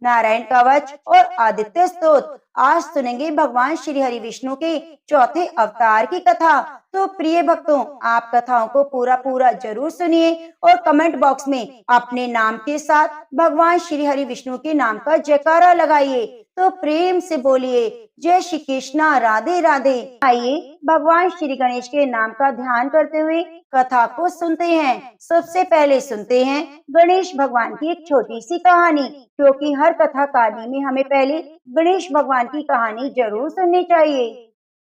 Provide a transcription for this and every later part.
नारायण कवच और आदित्य स्तोत्र। आज सुनेंगे भगवान श्री हरि विष्णु के चौथे अवतार की कथा। तो प्रिय भक्तों, आप कथाओं को पूरा पूरा जरूर सुनिए और कमेंट बॉक्स में अपने नाम के साथ भगवान श्री हरि विष्णु के नाम का जयकारा लगाइए। तो प्रेम से बोलिए जय श्री कृष्णा, राधे राधे। आइए भगवान श्री गणेश के नाम का ध्यान करते हुए कथा को सुनते हैं। सबसे पहले सुनते हैं गणेश भगवान की एक छोटी सी कहानी, क्योंकि हर कथा कहानी में हमें पहले गणेश भगवान की कहानी जरूर सुननी चाहिए।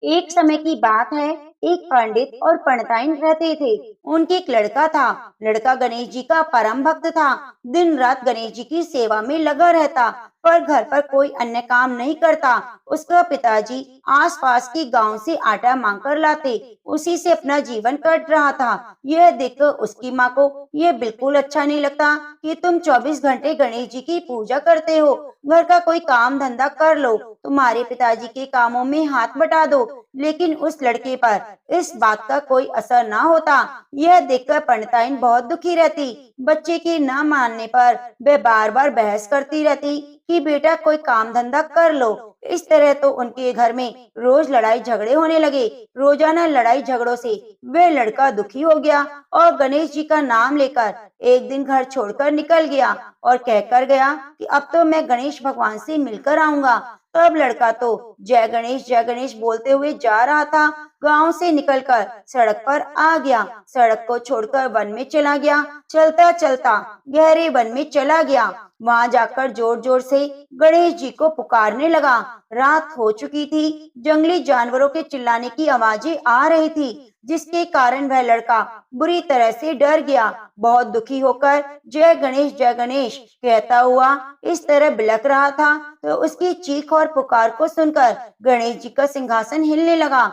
एक समय की बात है, एक पंडित और पंडिताइन रहते थे। उनके एक लड़का था। लड़का गणेश जी का परम भक्त था। दिन रात गणेश जी की सेवा में लगा रहता, पर घर पर कोई अन्य काम नहीं करता। उसका पिताजी आसपास के गांव से आटा मांग कर लाते, उसी से अपना जीवन कट रहा था। यह देखकर उसकी माँ को यह बिल्कुल अच्छा नहीं लगता कि तुम 24 घंटे गणेश जी की पूजा करते हो। घर का कोई काम धंधा कर लो, तुम्हारे पिताजी के कामों में हाथ बटा दो। लेकिन उस लड़के पर इस बात का कोई असर ना होता। यह देखकर पंडिताइन बहुत दुखी रहती। बच्चे के न मानने पर वे बार बार बहस करती रहती कि बेटा कोई काम धंधा कर लो। इस तरह तो उनके घर में रोज लड़ाई झगड़े होने लगे। रोजाना लड़ाई झगड़ों से वे लड़का दुखी हो गया और गणेश जी का नाम लेकर एक दिन घर छोड़कर निकल गया और कहकर गया कि अब तो मैं गणेश भगवान से मिलकर आऊंगा। तब लड़का तो जय गणेश बोलते हुए जा रहा था। गांव से निकलकर सड़क पर आ गया। सड़क को छोड़कर वन में चला गया। चलता चलता गहरे वन में चला गया। वहां जाकर जोर जोर से गणेश जी को पुकारने लगा। रात हो चुकी थी। जंगली जानवरों के चिल्लाने की आवाजें आ रही थी, जिसके कारण वह लड़का बुरी तरह से डर गया। बहुत दुखी होकर जय गणेश कहता हुआ इस तरह बिलख रहा था, तो उसकी चीख और पुकार को सुनकर गणेश जी का सिंहासन हिलने लगा।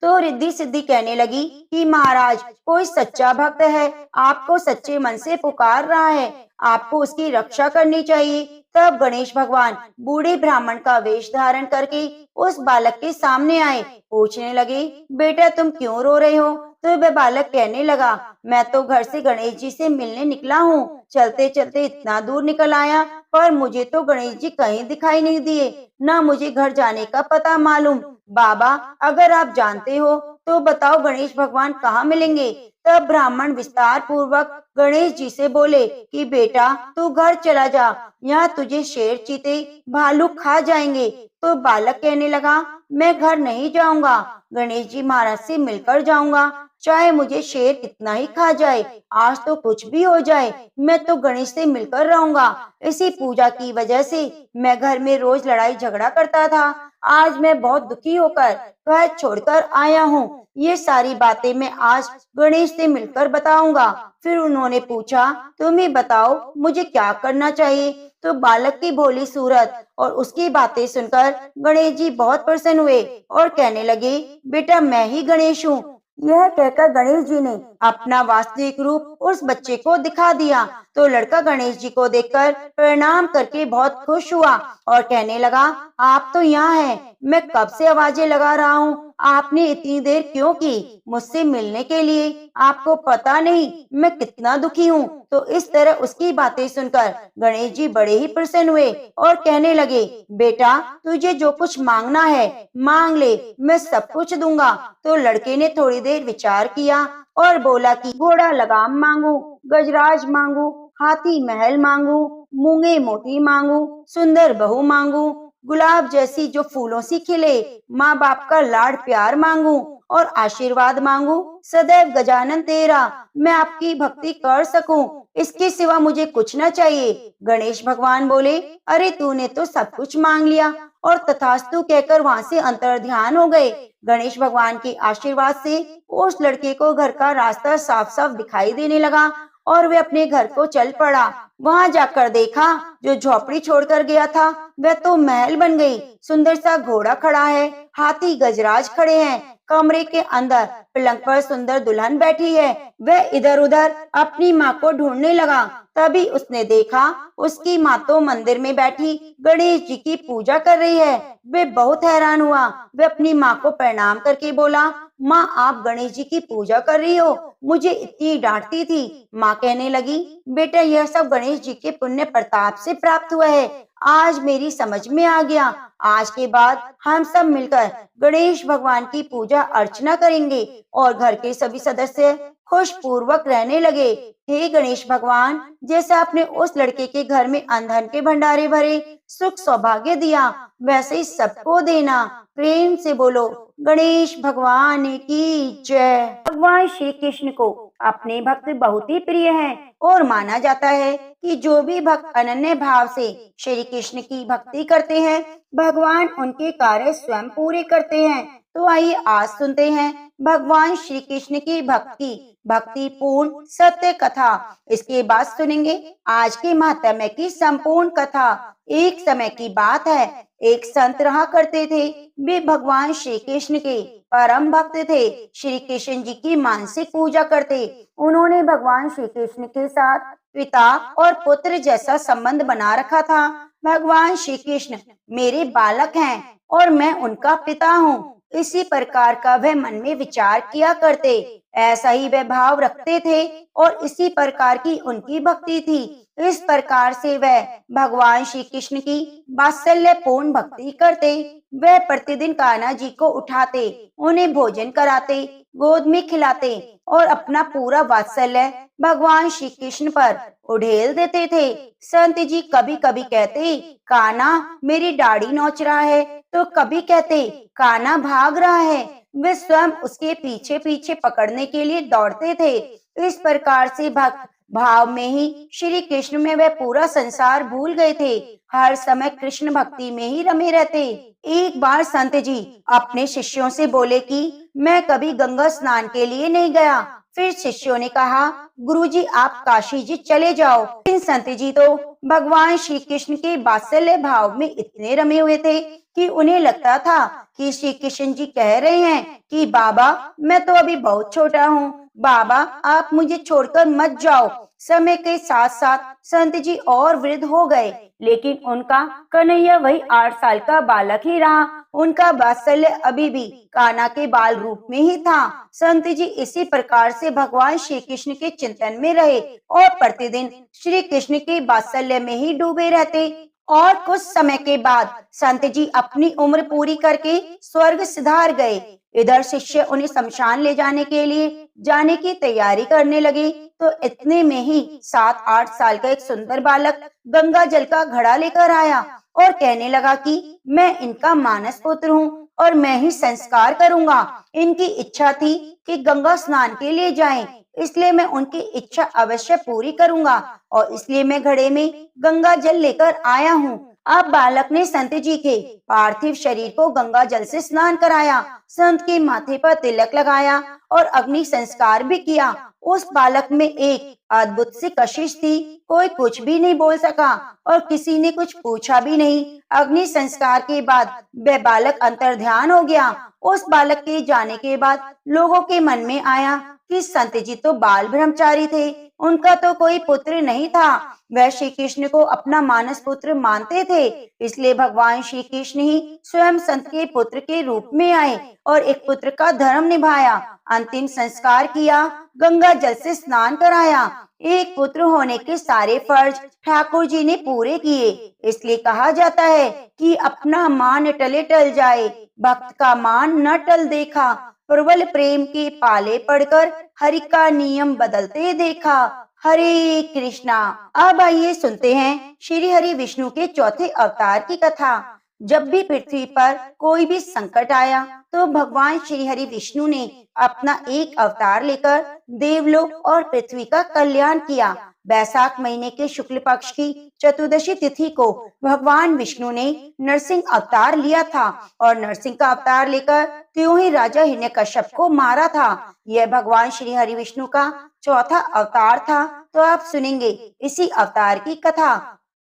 तो रिद्धि सिद्धि कहने लगी कि महाराज, कोई सच्चा भक्त है, आपको सच्चे मन से पुकार रहा है, आपको उसकी रक्षा करनी चाहिए। तब गणेश भगवान बूढ़े ब्राह्मण का वेश धारण करके उस बालक के सामने आए। पूछने लगे, बेटा तुम क्यों रो रहे हो? तो वह बालक कहने लगा, मैं तो घर से गणेश जी से मिलने निकला हूँ। चलते चलते इतना दूर निकल आया, पर मुझे तो गणेश जी कहीं दिखाई नहीं दिए, न मुझे घर जाने का पता मालूम। बाबा, अगर आप जानते हो तो बताओ गणेश भगवान कहाँ मिलेंगे? तब ब्राह्मण विस्तार पूर्वक गणेश जी से बोले कि बेटा तू घर चला जा, यहाँ तुझे शेर, चीते, भालू खा जाएंगे। तो बालक कहने लगा, मैं घर नहीं जाऊंगा, गणेश जी महाराज से मिलकर जाऊंगा, चाहे मुझे शेर कितना ही खा जाए, आज तो कुछ भी हो जाए, मैं तो गणेश से मिलकर रहूंगा। इसी पूजा की वजह से मैं घर में रोज लड़ाई झगड़ा करता था। आज मैं बहुत दुखी होकर घर छोड़कर आया हूँ। ये सारी बातें मैं आज गणेश से मिलकर बताऊंगा। फिर उन्होंने पूछा, तुम ही बताओ मुझे क्या करना चाहिए? तो बालक की भोली सूरत और उसकी बातें सुनकर गणेश जी बहुत प्रसन्न हुए और कहने लगे, बेटा मैं ही गणेश हूँ। यह कहकर गणेश जी ने अपना वास्तविक रूप उस बच्चे को दिखा दिया। तो लड़का गणेश जी को देखकर प्रणाम करके बहुत खुश हुआ और कहने लगा, आप तो यहाँ हैं, मैं कब से आवाजें लगा रहा हूँ, आपने इतनी देर क्यों की मुझसे मिलने के लिए? आपको पता नहीं मैं कितना दुखी हूँ। तो इस तरह उसकी बातें सुनकर गणेश जी बड़े ही प्रसन्न हुए और कहने लगे, बेटा तुझे जो कुछ मांगना है मांग ले, मैं सब कुछ दूंगा। तो लड़के ने थोड़ी देर विचार किया और बोला कि घोड़ा लगाम मांगू, गजराज मांगू, हाथी महल मांगू, मूंगे मोती मांगू, सुंदर बहू मांगू, गुलाब जैसी जो फूलों से खिले, माँ बाप का लाड प्यार मांगू और आशीर्वाद मांगू, सदैव गजानन तेरा, मैं आपकी भक्ति कर सकूं, इसके सिवा मुझे कुछ न चाहिए। गणेश भगवान बोले, अरे तूने तो सब कुछ मांग लिया, और तथास्तु कहकर वहां से अंतर्ध्यान हो गए। गणेश भगवान के आशीर्वाद से उस लड़के को घर का रास्ता साफ साफ दिखाई देने लगा और वे अपने घर को चल पड़ा। वहां जाकर देखा, जो झोपड़ी छोड़कर गया था वह तो महल बन गई। सुंदर सा घोड़ा खड़ा है, हाथी गजराज खड़े हैं, कमरे के अंदर पलंग पर सुंदर दुल्हन बैठी है। वह इधर उधर अपनी माँ को ढूंढने लगा। तभी उसने देखा, उसकी माँ तो मंदिर में बैठी गणेश जी की पूजा कर रही है। वे बहुत हैरान हुआ। वे अपनी माँ को प्रणाम करके बोला, माँ आप गणेश जी की पूजा कर रही हो, मुझे इतनी डांटती थी। माँ कहने लगी, बेटा यह सब गणेश जी के पुण्य प्रताप से प्राप्त हुआ है, आज मेरी समझ में आ गया। आज के बाद हम सब मिलकर गणेश भगवान की पूजा अर्चना करेंगे और घर के सभी सदस्य खुश पूर्वक रहने लगे। हे गणेश भगवान, जैसे आपने उस लड़के के घर में अनधन के भंडारे भरे, सुख सौभाग्य दिया, वैसे ही सबको देना। प्रेम से बोलो गणेश भगवान की जय। भगवान श्री कृष्ण को अपने भक्त बहुत ही प्रिय हैं और माना जाता है कि जो भी भक्त अनन्य भाव से श्री कृष्ण की भक्ति करते हैं, भगवान उनके कार्य स्वयं पूरे करते हैं। तो आइए आज सुनते हैं भगवान श्री कृष्ण की भक्ति पूर्ण सत्य कथा। इसके बाद सुनेंगे आज के महात्म्य की संपूर्ण कथा। एक समय की बात है, एक संत रहा करते थे। वे भगवान श्री कृष्ण के परम भक्त थे। श्री कृष्ण जी की मानसिक पूजा करते। उन्होंने भगवान श्री कृष्ण के साथ पिता और पुत्र जैसा संबंध बना रखा था। भगवान श्री कृष्ण मेरे बालक हैं और मैं उनका पिता हूँ, इसी प्रकार का वह मन में विचार किया करते। ऐसा ही वह भाव रखते थे और इसी प्रकार की उनकी भक्ति थी। इस प्रकार से वह भगवान श्री कृष्ण की वात्सल्य पूर्ण भक्ति करते। वह प्रतिदिन कान्हा जी को उठाते, उन्हें भोजन कराते, गोद में खिलाते और अपना पूरा वात्सल्य भगवान श्री कृष्ण पर उड़ेल देते थे। संत जी कभी कभी कहते, कान्हा मेरी दाढ़ी नोच रहा है, तो कभी कहते, कान्हा भाग रहा है। वे स्वयं उसके पीछे पीछे पकड़ने के लिए दौड़ते थे। इस प्रकार से भक्त भाव में ही श्री कृष्ण में वह पूरा संसार भूल गए थे। हर समय कृष्ण भक्ति में ही रमे रहते। एक बार संत जी अपने शिष्यों से बोले कि मैं कभी गंगा स्नान के लिए नहीं गया। फिर शिष्यों ने कहा, गुरुजी आप काशी जी चले जाओ। इन संत जी तो भगवान श्री कृष्ण के वात्सल्य भाव में इतने रमे हुए थे कि उन्हें लगता था कि श्री कृष्ण जी कह रहे हैं कि बाबा मैं तो अभी बहुत छोटा हूँ, बाबा आप मुझे छोड़कर मत जाओ। समय के साथ साथ संत जी और वृद्ध हो गए, लेकिन उनका कन्हैया वही 8 साल का बालक ही रहा। उनका वात्सल्य अभी भी कान्हा के बाल रूप में ही था। संत जी इसी प्रकार से भगवान श्री कृष्ण के चिंतन में रहे और प्रतिदिन श्री कृष्ण के वात्सल्य में ही डूबे रहते। और कुछ समय के बाद संत जी अपनी उम्र पूरी करके स्वर्ग सिधार गए। इधर शिष्य उन्हें शमशान ले जाने के लिए जाने की तैयारी करने लगे, तो इतने में ही 7-8 साल का एक सुंदर बालक गंगा जल का घड़ा लेकर आया और कहने लगा कि मैं इनका मानस पुत्र हूँ और मैं ही संस्कार करूंगा। इनकी इच्छा थी कि गंगा स्नान के लिए जाएं, इसलिए मैं उनकी इच्छा अवश्य पूरी करूंगा और इसलिए मैं घड़े में गंगा जल लेकर आया हूँ। अब बालक ने संत जी के पार्थिव शरीर को गंगा जल से स्नान कराया, संत के माथे पर तिलक लगाया और अग्नि संस्कार भी किया। उस बालक में एक अद्भुत सी कशिश थी। कोई कुछ भी नहीं बोल सका और किसी ने कुछ पूछा भी नहीं। अग्नि संस्कार के बाद वह बालक अंतर्ध्यान हो गया। उस बालक के जाने के बाद लोगों के मन में आया कि संत जी तो बाल ब्रह्मचारी थे, उनका तो कोई पुत्र नहीं था। वह श्री कृष्ण को अपना मानस पुत्र मानते थे, इसलिए भगवान श्री कृष्ण ही स्वयं संत के पुत्र के रूप में आए और एक पुत्र का धर्म निभाया, अंतिम संस्कार किया, गंगा जल से स्नान कराया। एक पुत्र होने के सारे फर्ज ठाकुर जी ने पूरे किए। इसलिए कहा जाता है कि अपना मान टले टल जाए, भक्त का मान न टल देखा, प्रबल प्रेम के पाले पड़कर हरि का नियम बदलते देखा। हरे कृष्णा। अब आइए सुनते हैं श्री हरि विष्णु के चौथे अवतार की कथा। जब भी पृथ्वी पर कोई भी संकट आया तो भगवान श्री हरि विष्णु ने अपना एक अवतार लेकर देवलोक और पृथ्वी का कल्याण किया। बैसाख महीने के शुक्ल पक्ष की चतुर्दशी तिथि को भगवान विष्णु ने नरसिंह अवतार लिया था और नरसिंह का अवतार लेकर त्यों ही राजा हिरण्यकश्यप को मारा था। यह भगवान श्री हरि विष्णु का चौथा अवतार था। तो आप सुनेंगे इसी अवतार की कथा।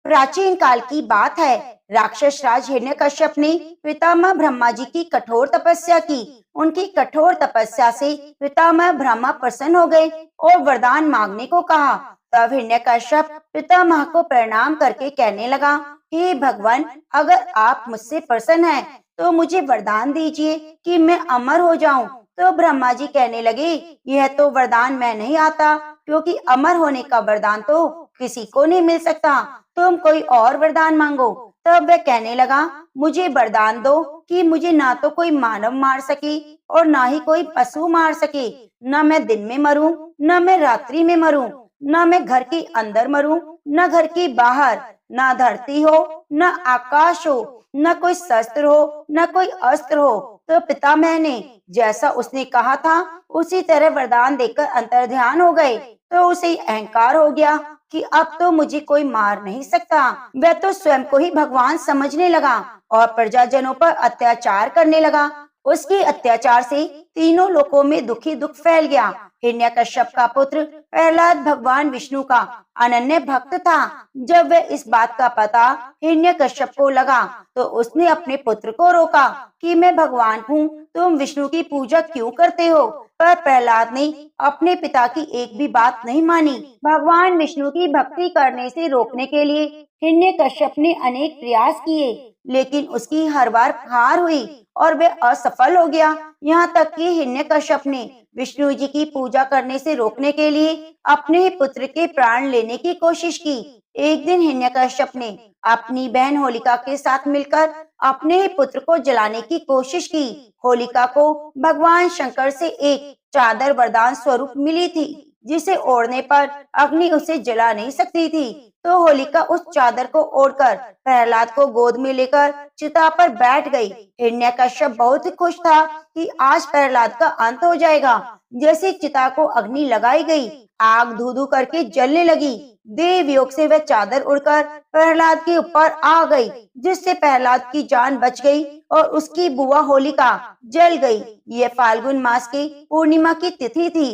प्राचीन काल की बात है, राक्षस राज हिरण्यकश्यप ने पितामह ब्रह्मा जी की कठोर तपस्या की। उनकी कठोर तपस्या से पितामह ब्रह्मा प्रसन्न हो गए और वरदान मांगने को कहा। तब हिरण्यकश्यप पितामह को प्रणाम करके कहने लगा, हे भगवान, अगर आप मुझसे प्रसन्न हैं तो मुझे वरदान दीजिए कि मैं अमर हो जाऊं। तो ब्रह्मा जी कहने लगे, यह तो वरदान मैं नहीं आता, क्योंकि अमर होने का वरदान तो किसी को नहीं मिल सकता। तुम कोई और वरदान मांगो। तब वह कहने लगा, मुझे वरदान दो कि मुझे ना तो कोई मानव मार सके और ना ही कोई पशु मार सके। न मैं दिन में मरूं, न मैं रात्रि में मरूं, न मैं घर के अंदर मरूं, न घर के बाहर, न धरती हो, न आकाश हो, न कोई शस्त्र हो, न कोई अस्त्र हो। तो पिता मैंने जैसा उसने कहा था उसी तरह वरदान देकर अंतर्ध्यान हो गए। तो उसे अहंकार हो गया कि अब तो मुझे कोई मार नहीं सकता। वह तो स्वयं को ही भगवान समझने लगा और प्रजाजनों पर अत्याचार करने लगा। उसके अत्याचार से तीनों लोकों में दुखी दुख फैल गया। हिरण्यकश्यप का पुत्र प्रहलाद भगवान विष्णु का अनन्य भक्त था। जब वह इस बात का पता हिरण्यकश्यप को लगा तो उसने अपने पुत्र को रोका कि मैं भगवान हूँ, तुम विष्णु की पूजा क्यों करते हो? पर प्रहलाद ने अपने पिता की एक भी बात नहीं मानी। भगवान विष्णु की भक्ति करने से रोकने के लिए हिरण्यकश्यप ने अनेक प्रयास किए, लेकिन उसकी हर बार हार हुई और वह असफल हो गया। यहाँ तक कि हिरण्यकश्यप ने विष्णु जी की पूजा करने से रोकने के लिए अपने ही पुत्र के प्राण लेने की कोशिश की। एक दिन हिरण्यकश्यप ने अपनी बहन होलिका के साथ मिलकर अपने ही पुत्र को जलाने की कोशिश की। होलिका को भगवान शंकर से एक चादर वरदान स्वरूप मिली थी, जिसे ओढ़ने पर अग्नि उसे जला नहीं सकती थी। तो होलिका उस चादर को ओढ़कर प्रहलाद को गोद में लेकर चिता पर बैठ गई। हिरण्यकश्यप बहुत ही खुश था कि आज प्रहलाद का अंत हो जाएगा। जैसे चिता को अग्नि लगाई गई, आग धू धू करके जलने लगी। देव योग से वह चादर उड़कर प्रहलाद के ऊपर आ गई, जिससे प्रहलाद की जान बच गई और उसकी बुआ होलिका जल गई। ये फाल्गुन मास की पूर्णिमा की तिथि थी,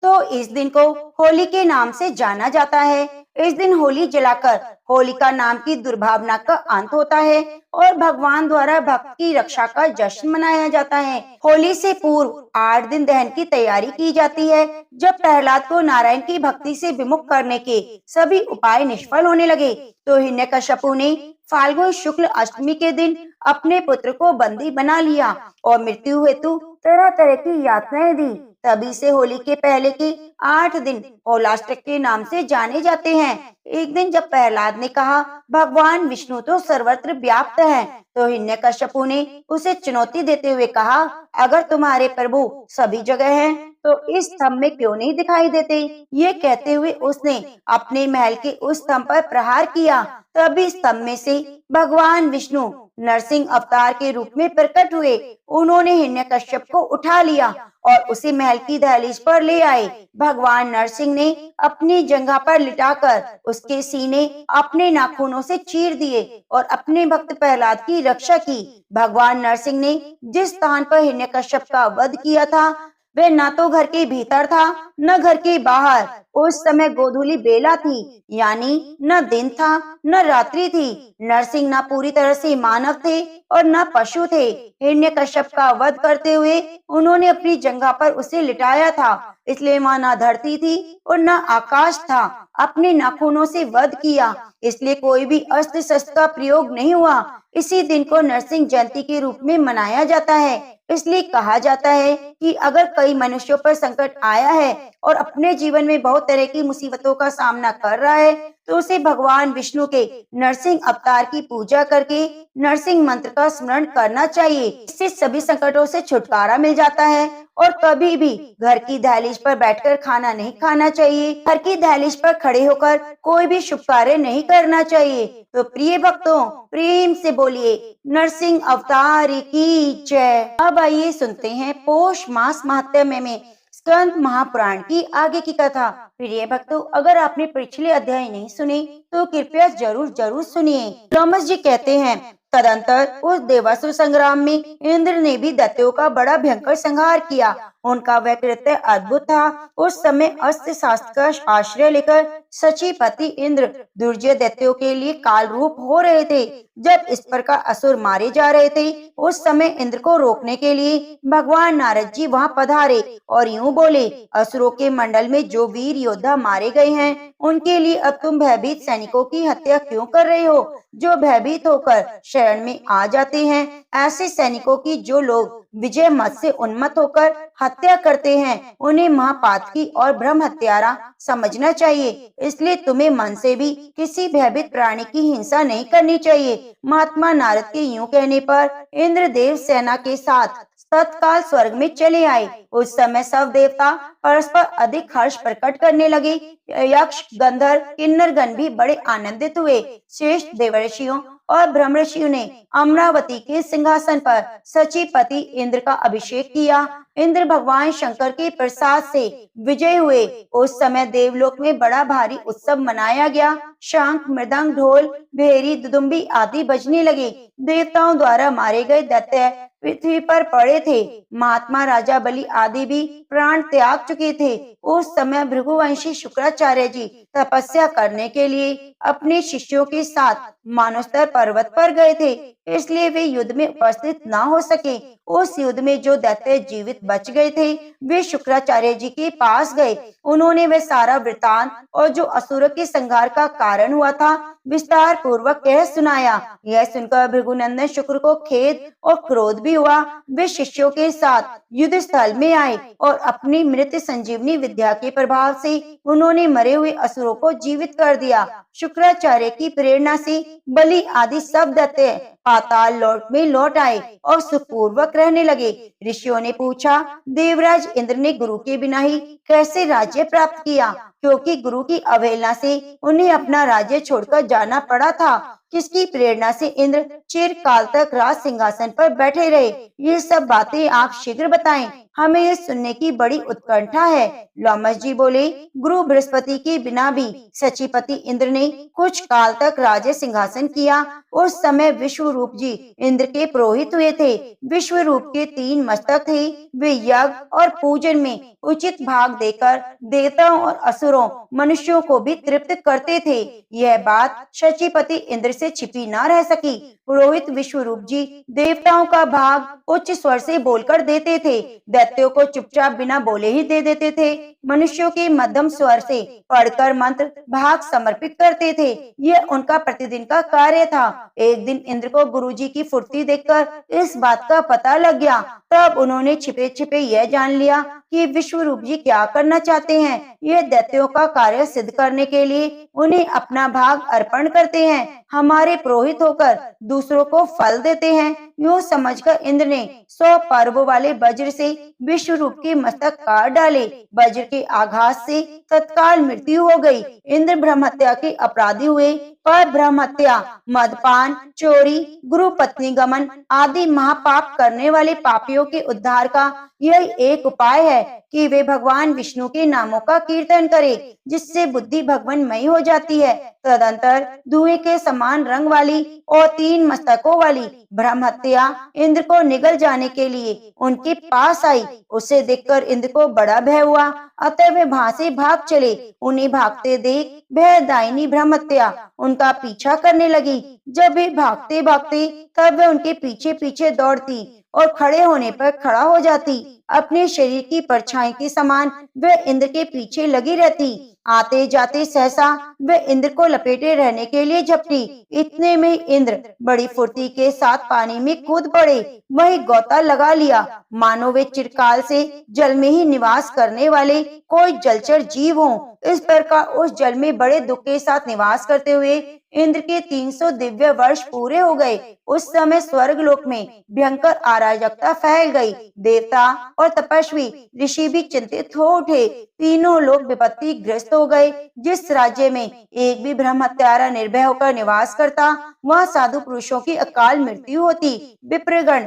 तो इस दिन को होली के नाम से जाना जाता है। इस दिन होली जलाकर होलिका नाम की दुर्भावना का अंत होता है और भगवान द्वारा भक्त की रक्षा का जश्न मनाया जाता है। होली से पूर्व 8 दिन दहन की तैयारी की जाती है। जब प्रहलाद को नारायण की भक्ति से विमुख करने के सभी उपाय निष्फल होने लगे, तो हिरण्यकश्यपु ने फाल्गुन शुक्ल अष्टमी के दिन अपने पुत्र को बंदी बना लिया और मृत्यु हेतु तरह तरह की यातनाएं दी। तभी से होली के पहले के 8 दिन होलाष्टक के नाम से जाने जाते हैं। एक दिन जब प्रहलाद ने कहा, भगवान विष्णु तो सर्वत्र व्याप्त है, तो हिरण्यकश्यपु ने उसे चुनौती देते हुए कहा, अगर तुम्हारे प्रभु सभी जगह हैं, तो इस स्तंभ में क्यों नहीं दिखाई देते? ये कहते हुए उसने अपने महल के उस स्तंभ पर प्रहार किया। तभी स्तंभ में से भगवान विष्णु नरसिंह अवतार के रूप में प्रकट हुए। उन्होंने हिरण्यकश्यप को उठा लिया और उसे महल की दहलीज पर ले आए। भगवान नरसिंह ने अपनी जंघा पर लिटाकर उसके सीने अपने नाखूनों से चीर दिए और अपने भक्त प्रहलाद की रक्षा की। भगवान नरसिंह ने जिस स्थान पर हिरण्यकश्यप का वध किया था, वह न तो घर के भीतर था न घर के बाहर। उस समय गोधूली बेला थी, यानी न दिन था न रात्रि थी। नरसिंह न पूरी तरह से मानव थे और न पशु थे। हिरण्यकश्यप का वध करते हुए उन्होंने अपनी जंघा पर उसे लिटाया था, इसलिए वहां न धरती थी और न आकाश था। अपने नाखूनों से वध किया, इसलिए कोई भी अस्त्र शस्त्र का प्रयोग नहीं हुआ। इसी दिन को नरसिंह जयंती के रूप में मनाया जाता है। इसलिए कहा जाता है कि अगर कई मनुष्यों पर संकट आया है और अपने जीवन में बहुत तरह की मुसीबतों का सामना कर रहा है, तो उसे भगवान विष्णु के नरसिंह अवतार की पूजा करके नरसिंह मंत्र का स्मरण करना चाहिए। इससे सभी संकटों से छुटकारा मिल जाता है। और कभी भी घर की दहलीज पर बैठकर खाना नहीं खाना चाहिए। घर की दहलीज पर खड़े होकर कोई भी शुभ कार्य नहीं करना चाहिए। तो प्रिय भक्तों, प्रेम से बोलिए नरसिंह अवतार की जय। अब आइए सुनते हैं पौष मास महात्म्य में स्कंद महापुराण की आगे की कथा। प्रिय भक्तों, अगर आपने पिछले अध्याय नहीं सुने तो कृपया जरूर सुनिए। थॉमस जी कहते हैं, तदंतर उस देवासुर संग्राम में इंद्र ने भी दैत्यों का बड़ा भयंकर संहार किया। उनका वह कृत्य अद्भुत था। उस समय अस्त्र शास्त्र का आश्रय लेकर सचीपति इंद्र दुर्जय दैत्यों के लिए काल रूप हो रहे थे। जब इस प्रकार असुर मारे जा रहे थे, उस समय इंद्र को रोकने के लिए भगवान नारद जी वहां पधारे और यूं बोले, असुरों के मंडल में जो वीर योद्धा मारे गए हैं, उनके लिए अब तुम भयभीत सैनिकों की हत्या क्यों कर रहे हो, जो भयभीत होकर शरण में आ जाते हैं। ऐसे सैनिकों की जो लोग विजय मत से उन्मत्त होकर हत्या करते हैं, उन्हें महापातकी और ब्रह्म हत्यारा समझना चाहिए। इसलिए तुम्हें मन से भी किसी भयभीत प्राणी की हिंसा नहीं करनी चाहिए। महात्मा नारद के यूं कहने पर इंद्रदेव सेना के साथ तत्काल स्वर्ग में चले आए। उस समय सब देवता परस्पर अधिक हर्ष प्रकट करने लगे। यक्ष, गंधर्व, किन्नरगण भी बड़े आनंदित हुए। श्रेष्ठ देवर्षियों और ब्रह्मर्षियों ने अमरावती के सिंहासन पर सचिपति इंद्र का अभिषेक किया। इंद्र भगवान शंकर के प्रसाद से विजय हुए। उस समय देवलोक में बड़ा भारी उत्सव मनाया गया। शंख, मृदंग, ढोल, भेरी, दुदुम्बी आदि बजने लगे। देवताओं द्वारा मारे गए दैत्य पृथ्वी पर पड़े थे। महात्मा राजा बलि आदि भी प्राण त्याग चुके थे। उस समय भृगुवंशी शुक्राचार्य जी तपस्या करने के लिए अपने शिष्यों के साथ मानसर पर्वत पर गए थे, इसलिए वे युद्ध में उपस्थित न हो सके। उस युद्ध में जो दैत्य जीवित बच गए थे, वे शुक्राचार्य जी के पास गए। उन्होंने वह सारा वृतांत और जो असुरों के संहार का कारण हुआ था विस्तार पूर्वक कह सुनाया। यह सुनकर भृगुनंदन शुक्र को खेद और क्रोध भी हुआ। वे शिष्यों के साथ युद्ध स्थल में आए और अपनी मृत संजीवनी विद्या के प्रभाव से उन्होंने मरे हुए असुरों को जीवित कर दिया। शुक्राचार्य की प्रेरणा से बलि आदि सब दैत्य पाताल में लौट आए और सुखपूर्वक रहने लगे। ऋषियों ने पूछा, देवराज इंद्र ने गुरु के बिना ही कैसे राज्य प्राप्त किया? क्योंकि गुरु की अवहेलना से उन्हें अपना राज्य छोड़कर जाना पड़ा था। किसकी प्रेरणा से इंद्र चिरकाल तक राज सिंहासन पर बैठे रहे? ये सब बातें आप शीघ्र बताएं, हमें ये सुनने की बड़ी उत्कंठा है। लोमस जी बोले, गुरु बृहस्पति के बिना भी सचिपति इंद्र ने कुछ काल तक राज्य सिंहासन किया। उस समय विश्वरूप जी इंद्र के पुरोहित हुए थे। विश्वरूप के 3 मस्तक थे। वे यज्ञ और पूजन में उचित भाग देकर देवताओं और असुरों, मनुष्यों को भी तृप्त करते थे। यह बात सचिपति इंद्र से छिपी न रह सकी। पुरोहित विश्वरूप जी देवताओं का भाग उच्च स्वर से बोलकर देते थे, दैत्यों को चुपचाप बिना बोले ही दे देते थे। मनुष्यों के मध्यम स्वर से पढ़कर मंत्र भाग समर्पित करते थे। यह उनका प्रतिदिन का कार्य था। एक दिन इंद्र को गुरुजी की फुर्ती देखकर इस बात का पता लग गया। तब उन्होंने छिपे छिपे यह जान लिया कि विश्वरूप जी क्या करना चाहते हैं। यह दैत्यों का कार्य सिद्ध करने के लिए उन्हें अपना भाग अर्पण करते हैं, हमारे पुरोहित होकर दूसरों को फल देते हैं। यूं समझकर इंद्र ने 100 पर्व वाले वज्र से विश्वरूप के मस्तक काट डाले। वज्र के आघात से तत्काल मृत्यु हो गई। इंद्र ब्रह्म हत्या के अपराधी हुए। पर ब्रह्म हत्या, मदपान, चोरी, गुरु पत्नी गमन आदि महापाप करने वाले पापियों के उद्धार का यही एक उपाय है कि वे भगवान विष्णु के नामों का कीर्तन करें, जिससे बुद्धि भगवानमयी हो जाती है। तदंतर धुएं के समान रंग वाली और 3 मस्तकों वाली ब्रह्म हत्या इंद्र को निगल जाने के लिए उनके पास आई। उसे देखकर इंद्र को बड़ा भय हुआ, अतः वे वहां से भाग चले। उन्हें भागते देख भयदायिनी ब्रह्म हत्या उनका पीछा करने लगी। जब वे भागते भागते तब वे उनके पीछे पीछे दौड़ती और खड़े होने पर खड़ा हो जाती। अपने शरीर की परछाई के समान वे इंद्र के पीछे लगी रहती। आते जाते सहसा वे इंद्र को लपेटे रहने के लिए झपटी। इतने में इंद्र बड़ी फुर्ती के साथ पानी में कूद पड़े। वही गोता लगा लिया, मानो वे चिरकाल से जल में ही निवास करने वाले कोई जलचर जीव हों। इस प्रकार उस जल में बड़े दुख के साथ निवास करते हुए इंद्र के 300 दिव्य वर्ष पूरे हो गए। उस समय स्वर्ग लोक में भयंकर अराजकता फैल गई। देवता और तपस्वी ऋषि भी चिंतित हो उठे। तीनों लोग विपत्ति ग्रस्त हो गए। जिस राज्य में एक भी ब्रह्म हत्यारा निर्भय होकर निवास करता, वहाँ साधु पुरुषों की अकाल मृत्यु होती। विप्रगण,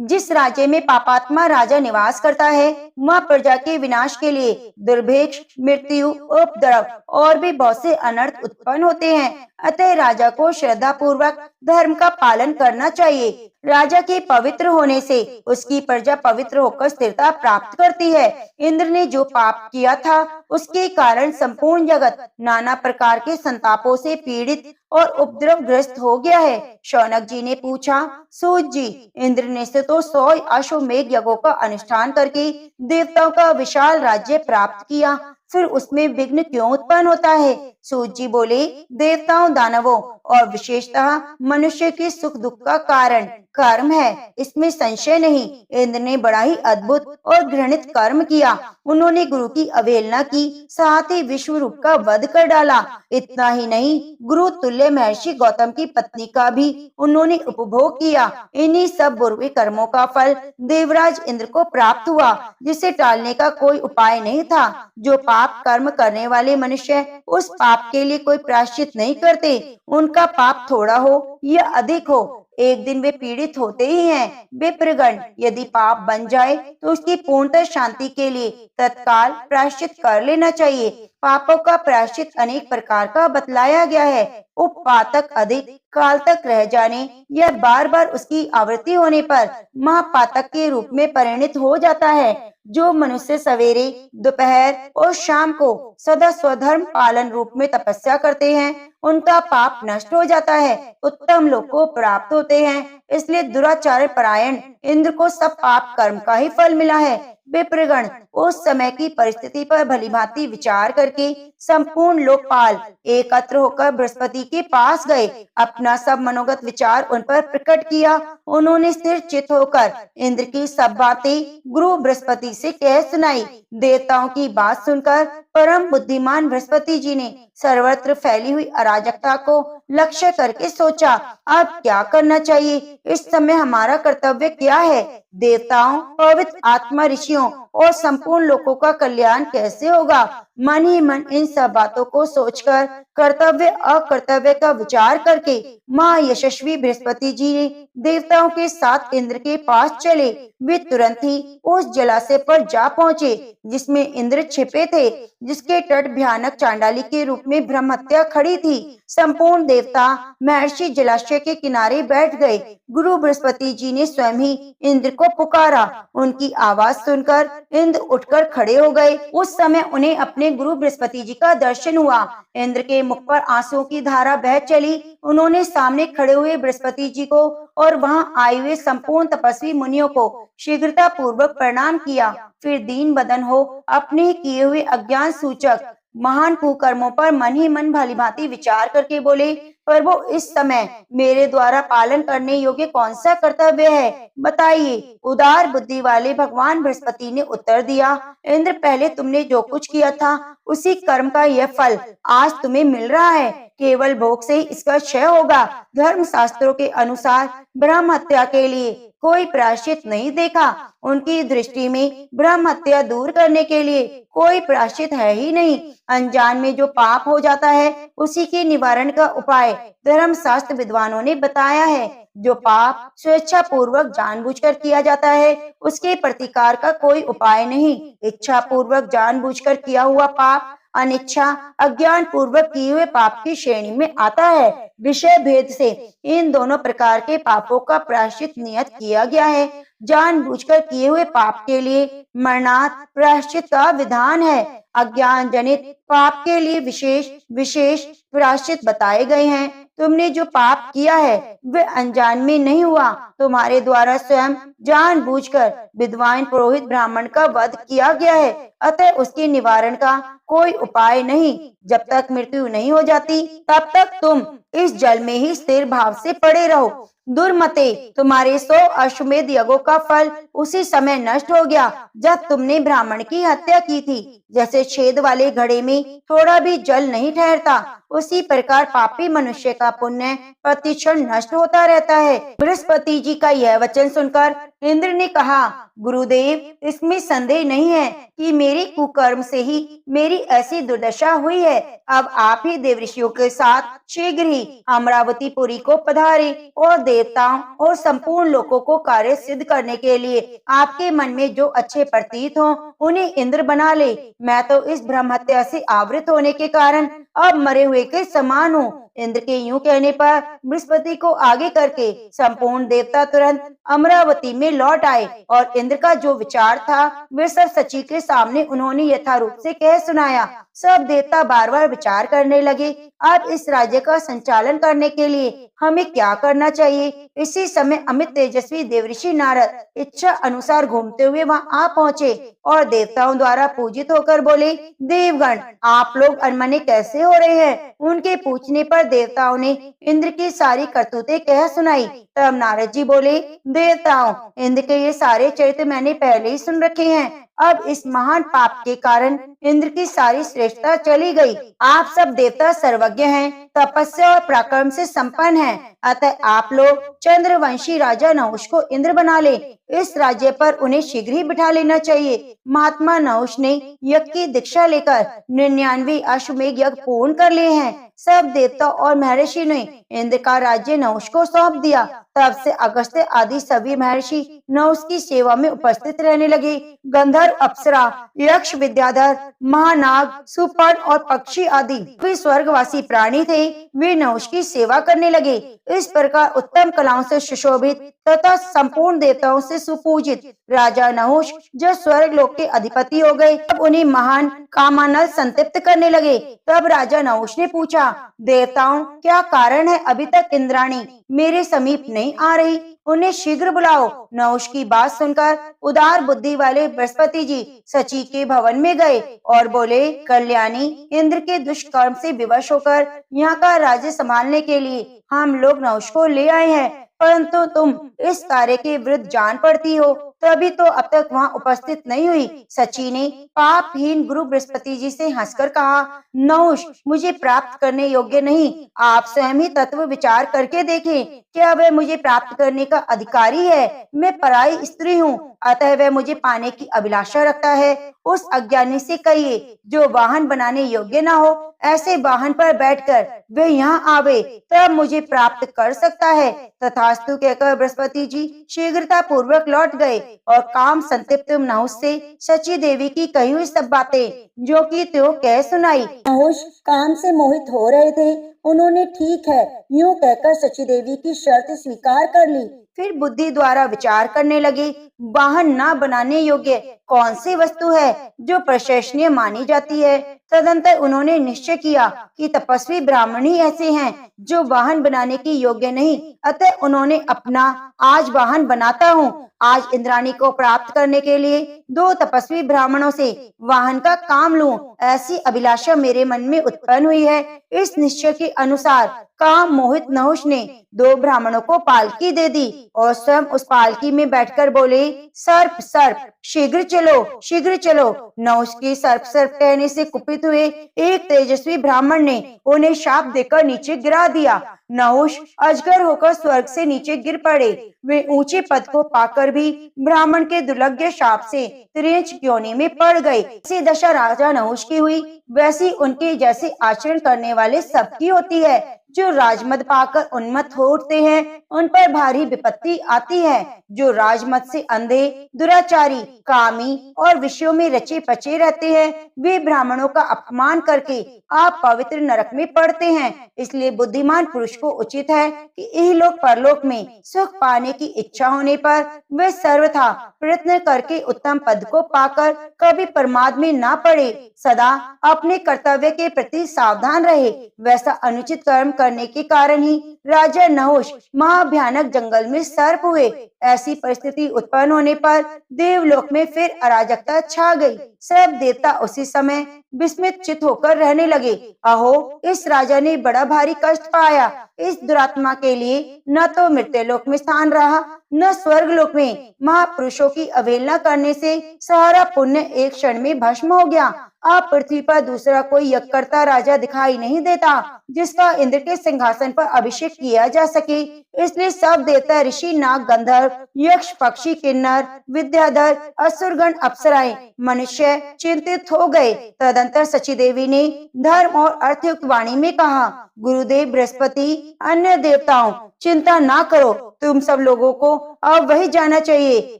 जिस राज्य में पापात्मा राजा निवास करता है, वहाँ प्रजा के विनाश के लिए दुर्भिक्ष, मृत्यु, उपद्रव और भी बहुत से अनर्थ उत्पन्न होते हैं। अतः राजा को श्रद्धा पूर्वक धर्म का पालन करना चाहिए। राजा के पवित्र होने से उसकी प्रजा पवित्र होकर स्थिरता प्राप्त करती है। इंद्र ने जो पाप किया था, उसके कारण संपूर्ण जगत नाना प्रकार के संतापों से पीड़ित और उपद्रवग्रस्त हो गया है। शौनक जी ने पूछा, सूत जी, इंद्र ने से तो 100 अश्वमेघ यज्ञों का अनुष्ठान करके देवताओं का विशाल राज्य प्राप्त किया, फिर उसमें विघ्न क्यों उत्पन्न होता है? सूत जी बोले, देवताओं, दानवों और विशेषतः मनुष्य के सुख दुख का कारण कर्म है, इसमें संशय नहीं। इंद्र ने बड़ा ही अद्भुत और घृणित कर्म किया। उन्होंने गुरु की अवहेलना की, साथ ही विश्व रूप का वध कर डाला। इतना ही नहीं, गुरु तुल्य महर्षि गौतम की पत्नी का भी उन्होंने उपभोग किया। इन्हीं सब बुरे कर्मों का फल देवराज इंद्र को प्राप्त हुआ, जिसे टालने का कोई उपाय नहीं था। जो पाप कर्म करने वाले मनुष्य उस पाप के लिए कोई प्रायश्चित नहीं करते, उनका पाप थोड़ा हो या अधिक हो, एक दिन वे पीड़ित होते ही हैं। विप्रगण, यदि पाप बन जाए तो उसकी पूर्णतः शांति के लिए तत्काल प्रायश्चित कर लेना चाहिए। पापों का प्रायश्चित अनेक प्रकार का बतलाया गया है। उपपातक अधिक काल तक रह जाने या बार बार उसकी आवृत्ति होने पर महापातक के रूप में परिणित हो जाता है। जो मनुष्य सवेरे, दोपहर और शाम को सदा स्वधर्म पालन रूप में तपस्या करते हैं, उनका पाप नष्ट हो जाता है, उत्तम लोक को प्राप्त होते हैं। इसलिए दुराचार परायण इंद्र को सब पाप कर्म का ही फल मिला है। विप्रगण, उस समय की परिस्थिति पर भलीभांति विचार करके संपूर्ण लोकपाल एकत्र होकर बृहस्पति के पास गए। अपना सब मनोगत विचार उन पर प्रकट किया। उन्होंने स्थिर चित्त होकर इंद्र की सब बातें गुरु बृहस्पति से कह सुनाई। देवताओं की बात सुनकर परम बुद्धिमान बृहस्पति जी ने सर्वत्र फैली हुई अराजकता को लक्ष्य करके सोचा, अब क्या करना चाहिए? इस समय हमारा कर्तव्य क्या है? देवताओं, पवित्र आत्मा, ऋषियों और संपूर्ण लोगों का कल्याण कैसे होगा? मन ही मन इन सब बातों को सोचकर कर्तव्य अकर्तव्य का विचार करके महायशस्वी बृहस्पति जी ने देवताओं के साथ इंद्र के पास चले। वे तुरंत ही उस जलाशय पर जा पहुंचे जिसमें इंद्र छिपे थे, जिसके तट भयानक चांडाली के रूप में ब्रह्महत्या खड़ी थी। संपूर्ण देवता महर्षि जलाशय के किनारे बैठ गए। गुरु बृहस्पति जी ने स्वयं ही इंद्र को पुकारा। उनकी आवाज सुनकर इंद्र उठकर खड़े हो गए। उस समय उन्हें अपने गुरु बृहस्पति जी का दर्शन हुआ। इंद्र के मुख पर आंसुओं की धारा बह चली। उन्होंने सामने खड़े हुए बृहस्पति जी को और वहां आए हुए संपूर्ण तपस्वी मुनियों को शीघ्रता पूर्वक प्रणाम किया। फिर दीन बदन हो अपने किए हुए अज्ञान सूचक महान कुकर्मों पर मन ही मन भलीभांति विचार करके बोले, प्रभु, इस समय मेरे द्वारा पालन करने योग्य कौन सा कर्तव्य है, बताइए। उदार बुद्धि वाले भगवान बृहस्पति ने उत्तर दिया, इंद्र, पहले तुमने जो कुछ किया था उसी कर्म का यह फल आज तुम्हें मिल रहा है। केवल भोग से ही इसका क्षय होगा। धर्म शास्त्रों के अनुसार ब्रह्म हत्या के लिए कोई प्रायश्चित नहीं देखा। उनकी दृष्टि में ब्रह्म हत्या दूर करने के लिए कोई प्रायश्चित है ही नहीं। अनजान में जो पाप हो जाता है उसी के निवारण का उपाय धर्म शास्त्र विद्वानों ने बताया है। जो पाप स्वेच्छा पूर्वक जानबूझकर किया जाता है उसके प्रतिकार का कोई उपाय नहीं। इच्छा पूर्वक जानबूझकर किया हुआ पाप अनिच्छा अज्ञान पूर्वक किए हुए पाप की श्रेणी में आता है। विषय भेद से इन दोनों प्रकार के पापों का प्रायश्चित नियत किया गया है। जानबूझकर किए हुए पाप के लिए मरणार्थ प्रायश्चित का विधान है। अज्ञान जनित पाप के लिए विशेष प्रायश्चित बताए गए हैं। तुमने जो पाप किया है वह अनजान में नहीं हुआ। तुम्हारे द्वारा स्वयं जानबूझकर विद्वान पुरोहित ब्राह्मण का वध किया गया है, अतः उसके निवारण का कोई उपाय नहीं। जब तक मृत्यु नहीं हो जाती तब तक तुम इस जल में ही स्थिर भाव से पड़े रहो। दुर्मते, तुम्हारे 100 अश्वमेध यज्ञों का फल उसी समय नष्ट हो गया जब तुमने ब्राह्मण की हत्या की थी। जैसे छेद वाले घड़े में थोड़ा भी जल नहीं ठहरता, उसी प्रकार पापी मनुष्य का पुण्य प्रतिक्षण नष्ट होता रहता है। बृहस्पति जी का यह वचन सुनकर इंद्र ने कहा, गुरुदेव, इसमें संदेह नहीं है कि मेरे कुकर्म से ही मेरी ऐसी दुर्दशा हुई है। अब आप ही देवऋषियों के साथ शीघ्र ही अमरावतीपुरी को पधारे और देवताओं और संपूर्ण लोगों को कार्य सिद्ध करने के लिए आपके मन में जो अच्छे प्रतीत हो उन्हें इंद्र बना ले। मैं तो इस ब्रह्म हत्या से आवृत होने के कारण अब मरे हुए के समान हूँ। इंद्र के यूं कहने पर बृहस्पति को आगे करके संपूर्ण देवता तुरंत अमरावती में लौट आए और इंद्र का जो विचार था वे सब सची के सामने उन्होंने यथारूप से कह सुनाया। सब देवता बार बार विचार करने लगे, अब इस राज्य का संचालन करने के लिए हमें क्या करना चाहिए। इसी समय अमित तेजस्वी देवऋषि नारद इच्छा अनुसार घूमते हुए वहां आ पहुंचे और देवताओं द्वारा पूजित होकर बोले, देवगण, आप लोग अनमने कैसे हो रहे हैं? उनके पूछने पर देवताओं ने इंद्र की सारी करतूतें कह सुनाई। तब नारद जी बोले, देवताओं, इंद्र के ये सारे चरित्र मैंने पहले ही सुन रखे हैं। अब इस महान पाप के कारण इंद्र की सारी श्रेष्ठता चली गई। आप सब देवता सर्वज्ञ हैं, तपस्या और पराक्रम से संपन्न हैं। अतः आप लोग चंद्रवंशी राजा नहुष को इंद्र बना ले। इस राज्य पर उन्हें शीघ्र ही बिठा लेना चाहिए। महात्मा नहुष ने यज्ञ की दीक्षा लेकर 99 अश्वमेध यज्ञ पूर्ण कर लिए हैं। सब देवता और महर्षि ने इंद्र का राज्य नहुष को सौंप दिया। तब से अगस्त्य आदि सभी महर्षि नहुष की सेवा में उपस्थित रहने लगे। गंधर्व, अप्सरा, यक्ष, विद्याधर, महानाग, सुपर्ण और पक्षी आदि वे स्वर्गवासी प्राणी थे, वे नहुष की सेवा करने लगे। इस प्रकार उत्तम कलाओं से सुशोभित तथा संपूर्ण देवताओं से सुपूजित राजा नहुष जब स्वर्ग लोक के अधिपति हो गए, तब उन्हें महान कामानल संतृप्त करने लगे। तब राजा नहुष ने पूछा, देवताओं, क्या कारण है अभी तक इंद्राणी मेरे समीप नहीं आ रही? उन्हें शीघ्र बुलाओ। नहुष की बात सुनकर उदार बुद्धि वाले बृहस्पति जी सची के भवन में गए और बोले, कल्याणी, इंद्र के दुष्कर्म से विवश होकर यहाँ का राज्य संभालने के लिए हम लोग नहुष को ले आए हैं, परंतु तुम इस कार्य के विरुद्ध जान पड़ती हो, तभी तो अब तक वहाँ उपस्थित नहीं हुई। सची ने पापहीन गुरु बृहस्पति जी से हंसकर कहा, नहुष मुझे प्राप्त करने योग्य नहीं, आप स्वयं ही तत्व विचार करके देखें, क्या वह मुझे प्राप्त करने का अधिकारी है? मैं पराई स्त्री हूँ, अतः वह मुझे पाने की अभिलाषा रखता है। उस अज्ञानी से कहिए, जो वाहन बनाने योग्य न हो, ऐसे वाहन पर बैठकर वह यहाँ आवे, तब मुझे प्राप्त कर सकता है। तथास्तु कहकर बृहस्पति जी शीघ्रता पूर्वक लौट गए और काम संतृप्त नहुष से सची देवी की कही हुई सब बातें जो कि त्यों कह सुनाई। नहुष काम से मोहित हो रहे थे। उन्होंने ठीक है यूं कहकर सची देवी की शर्त स्वीकार कर ली। फिर बुद्धि द्वारा विचार करने लगे, वाहन न बनाने योग्य कौन सी वस्तु है जो प्रशंसनीय मानी जाती है। तदंतर उन्होंने निश्चय किया कि तपस्वी ब्राह्मण ही ऐसे हैं जो वाहन बनाने की योग्य नहीं। अतः उन्होंने अपना आज वाहन बनाता हूँ। आज इंद्राणी को प्राप्त करने के लिए 2 तपस्वी ब्राह्मणों से वाहन का काम लूं, ऐसी अभिलाषा मेरे मन में उत्पन्न हुई है। इस निश्चय के अनुसार काम मोहित नहुष ने 2 ब्राह्मणों को पालकी दे दी और स्वयं उस पालकी में बैठकर बोले, सर्प सर्प शीघ्र चलो, शीघ्र चलो। नहुष की सर्प सर्प कहने से कुपित हुए एक तेजस्वी ब्राह्मण ने उन्हें शाप देकर नीचे गिरा दिया। नहुष अजगर होकर स्वर्ग से नीचे गिर पड़े। वे ऊंचे पद को पाकर भी ब्राह्मण के दुर्लभ शाप से त्रिंच योनि में पड़ गए। ऐसी दशा राजा नहुष की हुई, वैसी उनके जैसे आचरण करने वाले सबकी होती है। जो राजमद पाकर उन्मत्त हो उठते हैं, उन पर भारी विपत्ति आती है। जो राजमद से अंधे, दुराचारी, कामी और विषयों में रचे पचे रहते हैं, वे ब्राह्मणों का अपमान करके आप पवित्र नरक में पड़ते हैं। इसलिए बुद्धिमान पुरुष को उचित है कि इहलोक परलोक में सुख पाने की इच्छा होने पर वे सर्वथा प्रयत्न करके उत्तम पद को पाकर कभी प्रमाद में न पड़े, सदा अपने कर्तव्य के प्रति सावधान रहे। वैसा अनुचित कर्म करने के कारण ही राजा नहुष महाभयानक जंगल में सर्प हुए। ऐसी परिस्थिति उत्पन्न होने पर देवलोक में फिर अराजकता छा गई। सब देवता उसी समय विस्मित चित होकर रहने लगे। अहो, इस राजा ने बड़ा भारी कष्ट पाया। इस दुरात्मा के लिए न तो मृत्युलोक में स्थान रहा, न स्वर्ग लोक में। महापुरुषों की अवहेलना करने से सारा पुण्य एक क्षण में भस्म हो गया। अब पृथ्वी पर दूसरा कोई यज्ञकर्ता राजा दिखाई नहीं देता जिसका इंद्र के सिंहासन पर अभिषेक किया जा सके। इसलिए सब देवता, ऋषि, नाग, गंधर्व, यक्ष, पक्षी, किन्नर, विद्याधर, असुरगण, अप्सराएं, मनुष्य चिंतित हो गए। तदंतर सची देवी ने धर्म और अर्थयुक्त वाणी में कहा, गुरुदेव बृहस्पति, अन्य देवताओं, चिंता ना करो। तुम सब लोगों को अब वही जाना चाहिए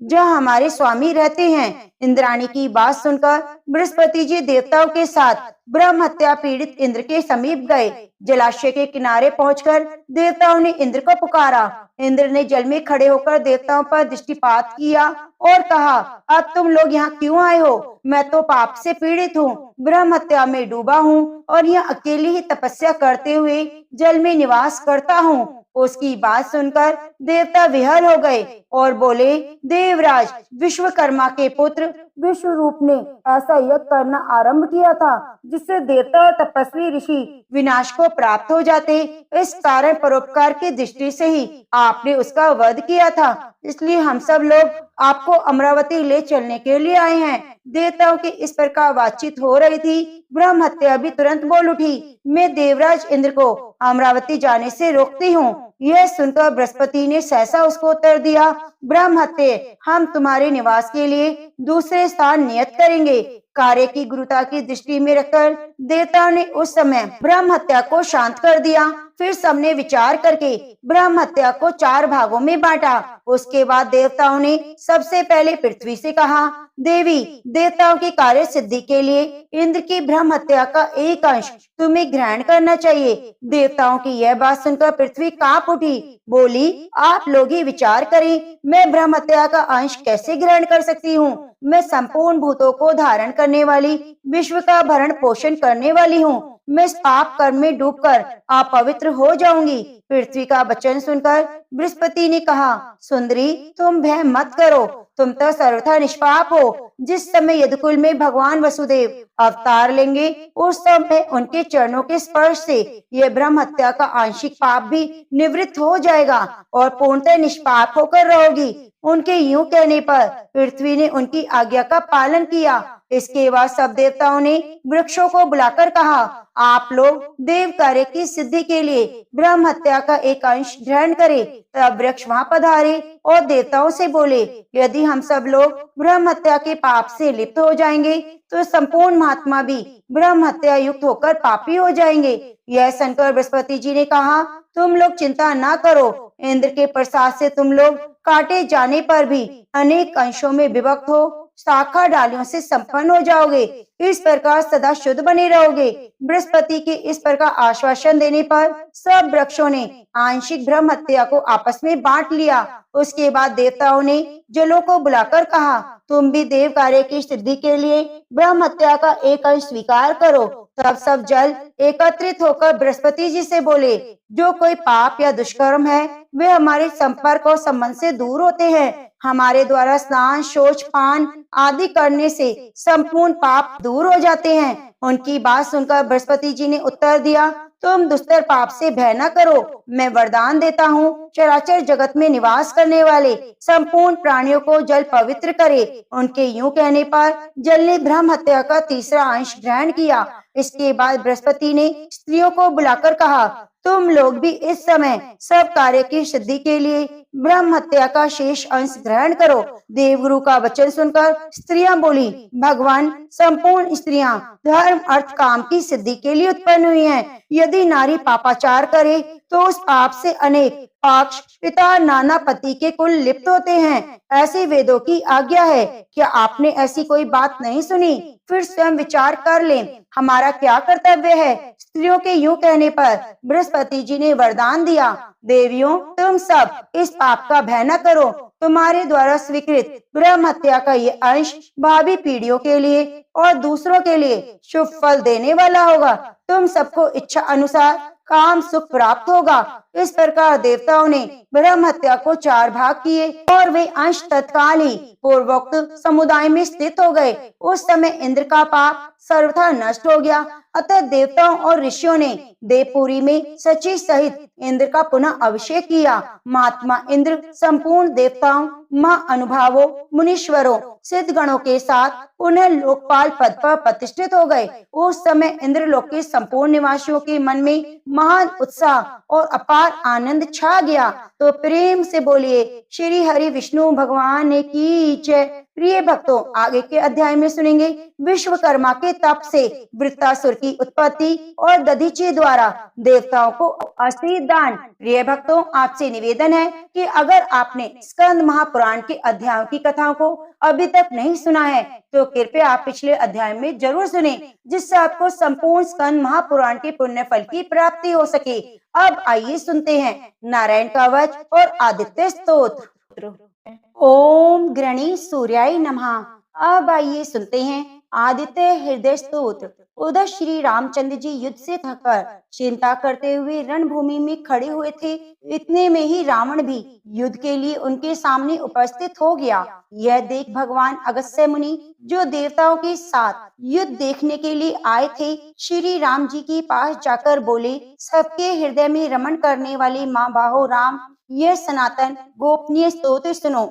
जहाँ हमारे स्वामी रहते हैं। इंद्राणी की बात सुनकर बृहस्पति जी देवताओं के साथ ब्रह्म हत्या पीड़ित इंद्र के समीप गए। जलाशय के किनारे पहुंचकर देवताओं ने इंद्र को पुकारा। इंद्र ने जल में खड़े होकर देवताओं पर दृष्टिपात किया और कहा, अब तुम लोग यहाँ क्यों आए हो? मैं तो पाप से पीड़ित हूँ, ब्रह्म हत्या में डूबा हूँ और यहाँ अकेले ही तपस्या करते हुए जल में निवास करता हूँ। उसकी बात सुनकर देवता विहल हो गए और बोले, देवराज, विश्वकर्मा के पुत्र विश्वरूप ने ऐसा यज्ञ करना आरंभ किया था जिससे देवता और तपस्वी ऋषि विनाश को प्राप्त हो जाते। इस कारण परोपकार की दृष्टि से ही आपने उसका वध किया था। इसलिए हम सब लोग आपको अमरावती ले चलने के लिए आए हैं। देवताओं की इस प्रकार बातचीत हो रही थी। ब्रह्म हत्या भी तुरंत बोल उठी, मैं देवराज इंद्र को अमरावती जाने से रोकती हूँ। यह सुनकर बृहस्पति ने सहसा उसको उत्तर दिया, ब्रह्म हत्या, हम तुम्हारे निवास के लिए दूसरे स्थान नियत करेंगे। कार्य की गुरुता की दृष्टि में रखकर देवताओं ने उस समय ब्रह्म हत्या को शांत कर दिया। फिर सबने विचार करके ब्रह्म हत्या को 4 भागों में बांटा। उसके बाद देवताओं ने सबसे पहले पृथ्वी से कहा, देवी, देवताओं की कार्य सिद्धि के लिए इंद्र की ब्रह्म हत्या का एक अंश तुम्हें ग्रहण करना चाहिए। देवताओं की यह बात सुनकर पृथ्वी कांप उठी, बोली, आप लोग ही विचार करें, मैं ब्रह्म हत्या का अंश कैसे ग्रहण कर सकती हूँ। मैं संपूर्ण भूतों को धारण करने वाली, विश्व का भरण पोषण करने वाली हूँ। मैं इस पाप कर्म में डूबकर अपवित्र हो जाऊंगी। पृथ्वी का वचन सुनकर बृहस्पति ने कहा, सुंदरी, तुम भय मत करो, तुम तो सर्वथा निष्पाप हो। जिस समय यदुकुल में भगवान वसुदेव अवतार लेंगे, उस समय उनके चरणों के स्पर्श से यह ब्रह्म हत्या का आंशिक पाप भी निवृत्त हो जाएगा और पूर्णतः निष्पाप होकर रहोगी। उनके यूं कहने पर पृथ्वी ने उनकी आज्ञा का पालन किया। इसके बाद सब देवताओं ने वृक्षों को बुलाकर कहा, आप लोग देव कार्य की सिद्धि के लिए ब्रह्म हत्या का एक अंश ग्रहण करें। तब वृक्ष वहां पधारे और देवताओं से बोले, यदि हम सब लोग ब्रह्म हत्या के पाप से लिप्त हो जाएंगे तो संपूर्ण महात्मा भी ब्रह्म हत्या युक्त होकर पापी हो जाएंगे। यह सुनकर बृहस्पति जी ने कहा, तुम लोग चिंता ना करो, इंद्र के प्रसाद से तुम लोग काटे जाने पर भी अनेक अंशों में विभक्त हो शाखा डालियों से संपन्न हो जाओगे। इस प्रकार सदा शुद्ध बने रहोगे। बृहस्पति के इस प्रकार आश्वासन देने पर सब वृक्षों ने आंशिक ब्रह्म हत्या को आपस में बांट लिया। उसके बाद देवताओं ने जलों को बुलाकर कहा, तुम भी देव कार्य की सिद्धि के लिए ब्रह्म हत्या का एक अंश स्वीकार करो। तब सब जल एकत्रित होकर बृहस्पति जी से बोले, जो कोई पाप या दुष्कर्म है वे हमारे संपर्क और संबंध से दूर होते हैं। हमारे द्वारा स्नान, शौच, पान आदि करने से संपूर्ण पाप दूर हो जाते हैं। उनकी बात सुनकर बृहस्पति जी ने उत्तर दिया, तुम दुस्तर पाप से भय न करो। मैं वरदान देता हूँ, चराचर जगत में निवास करने वाले संपूर्ण प्राणियों को जल पवित्र करे। उनके यूं कहने पर जल ने ब्रह्म हत्या का तीसरा अंश ग्रहण किया। इसके बाद बृहस्पति ने स्त्रियों को बुलाकर कहा, तुम लोग भी इस समय सब कार्य की सिद्धि के लिए ब्रह्म हत्या का शेष अंश ग्रहण करो। देवगुरु का वचन सुनकर स्त्रियां बोली, भगवान, संपूर्ण स्त्रियां धर्म, अर्थ, काम की सिद्धि के लिए उत्पन्न हुई हैं। यदि नारी पापाचार करे तो उस पाप से अनेक पक्ष, पिता, नाना, पति के कुल लिप्त होते हैं। ऐसी वेदों की आज्ञा है। क्या आपने ऐसी कोई बात नहीं सुनी? फिर स्वयं विचार कर लें, हमारा क्या कर्तव्य है। स्त्रियों के यूं कहने पर बृहस्पति जी ने वरदान दिया, देवियों, तुम सब इस पाप का भय न करो। तुम्हारे द्वारा स्वीकृत ब्रह्म हत्या का ये अंश भावी पीढ़ियों के लिए और दूसरों के लिए शुभ फल देने वाला होगा। तुम सबको इच्छा अनुसार काम सुख प्राप्त होगा। इस प्रकार देवताओं ने ब्रह्म हत्या को 4 भाग किए और वे अंश तत्काल ही पूर्वोक्त समुदाय में स्थित हो गए। उस समय इंद्र का पाप सर्वथा नष्ट हो गया। अतः देवताओं और ऋषियों ने देवपुरी में सची सहित इंद्र का पुनः अभिषेक किया। महात्मा इंद्र संपूर्ण देवताओं, महाअनुभावों, मुनीश्वरों, सिद्धगणों के साथ पुनः लोकपाल पद पर प्रतिष्ठित हो गए। उस समय इंद्रलोक के संपूर्ण निवासियों के मन में महान उत्साह और अपार आनंद छा गया। तो प्रेम से बोलिए, श्री हरि विष्णु भगवान की जय। प्रिय भक्तों, आगे के अध्याय में सुनेंगे विश्वकर्मा के तप से वृत्तासुर की उत्पत्ति और दधीची द्वारा देवताओं को अस्थि दान। प्रिय भक्तों, आपसे निवेदन है कि अगर आपने स्कंद महापुराण के अध्यायों की कथाओं को अभी तक नहीं सुना है तो कृपया आप पिछले अध्याय में जरूर सुने, जिससे आपको संपूर्ण स्कंद महापुराण के पुण्य फल की प्राप्ति हो सके। अब आइए सुनते हैं नारायण कवच और आदित्य स्तोत्र। ओम गणेश सूर्याय नमः। अब आइए सुनते हैं आदित्य हृदय स्तोत्र। उधर श्री रामचंद्र जी युद्ध से थककर चिंता करते हुए रणभूमि में खड़े हुए थे। इतने में ही रावण भी युद्ध के लिए उनके सामने उपस्थित हो गया। यह देख भगवान अगस्त्य मुनि, जो देवताओं के साथ युद्ध देखने के लिए आए थे, श्री राम जी के पास जाकर बोले, सबके हृदय में रमण करने वाले माँ बाहो राम, यह सनातन गोपनीय स्तोत्र सुनो।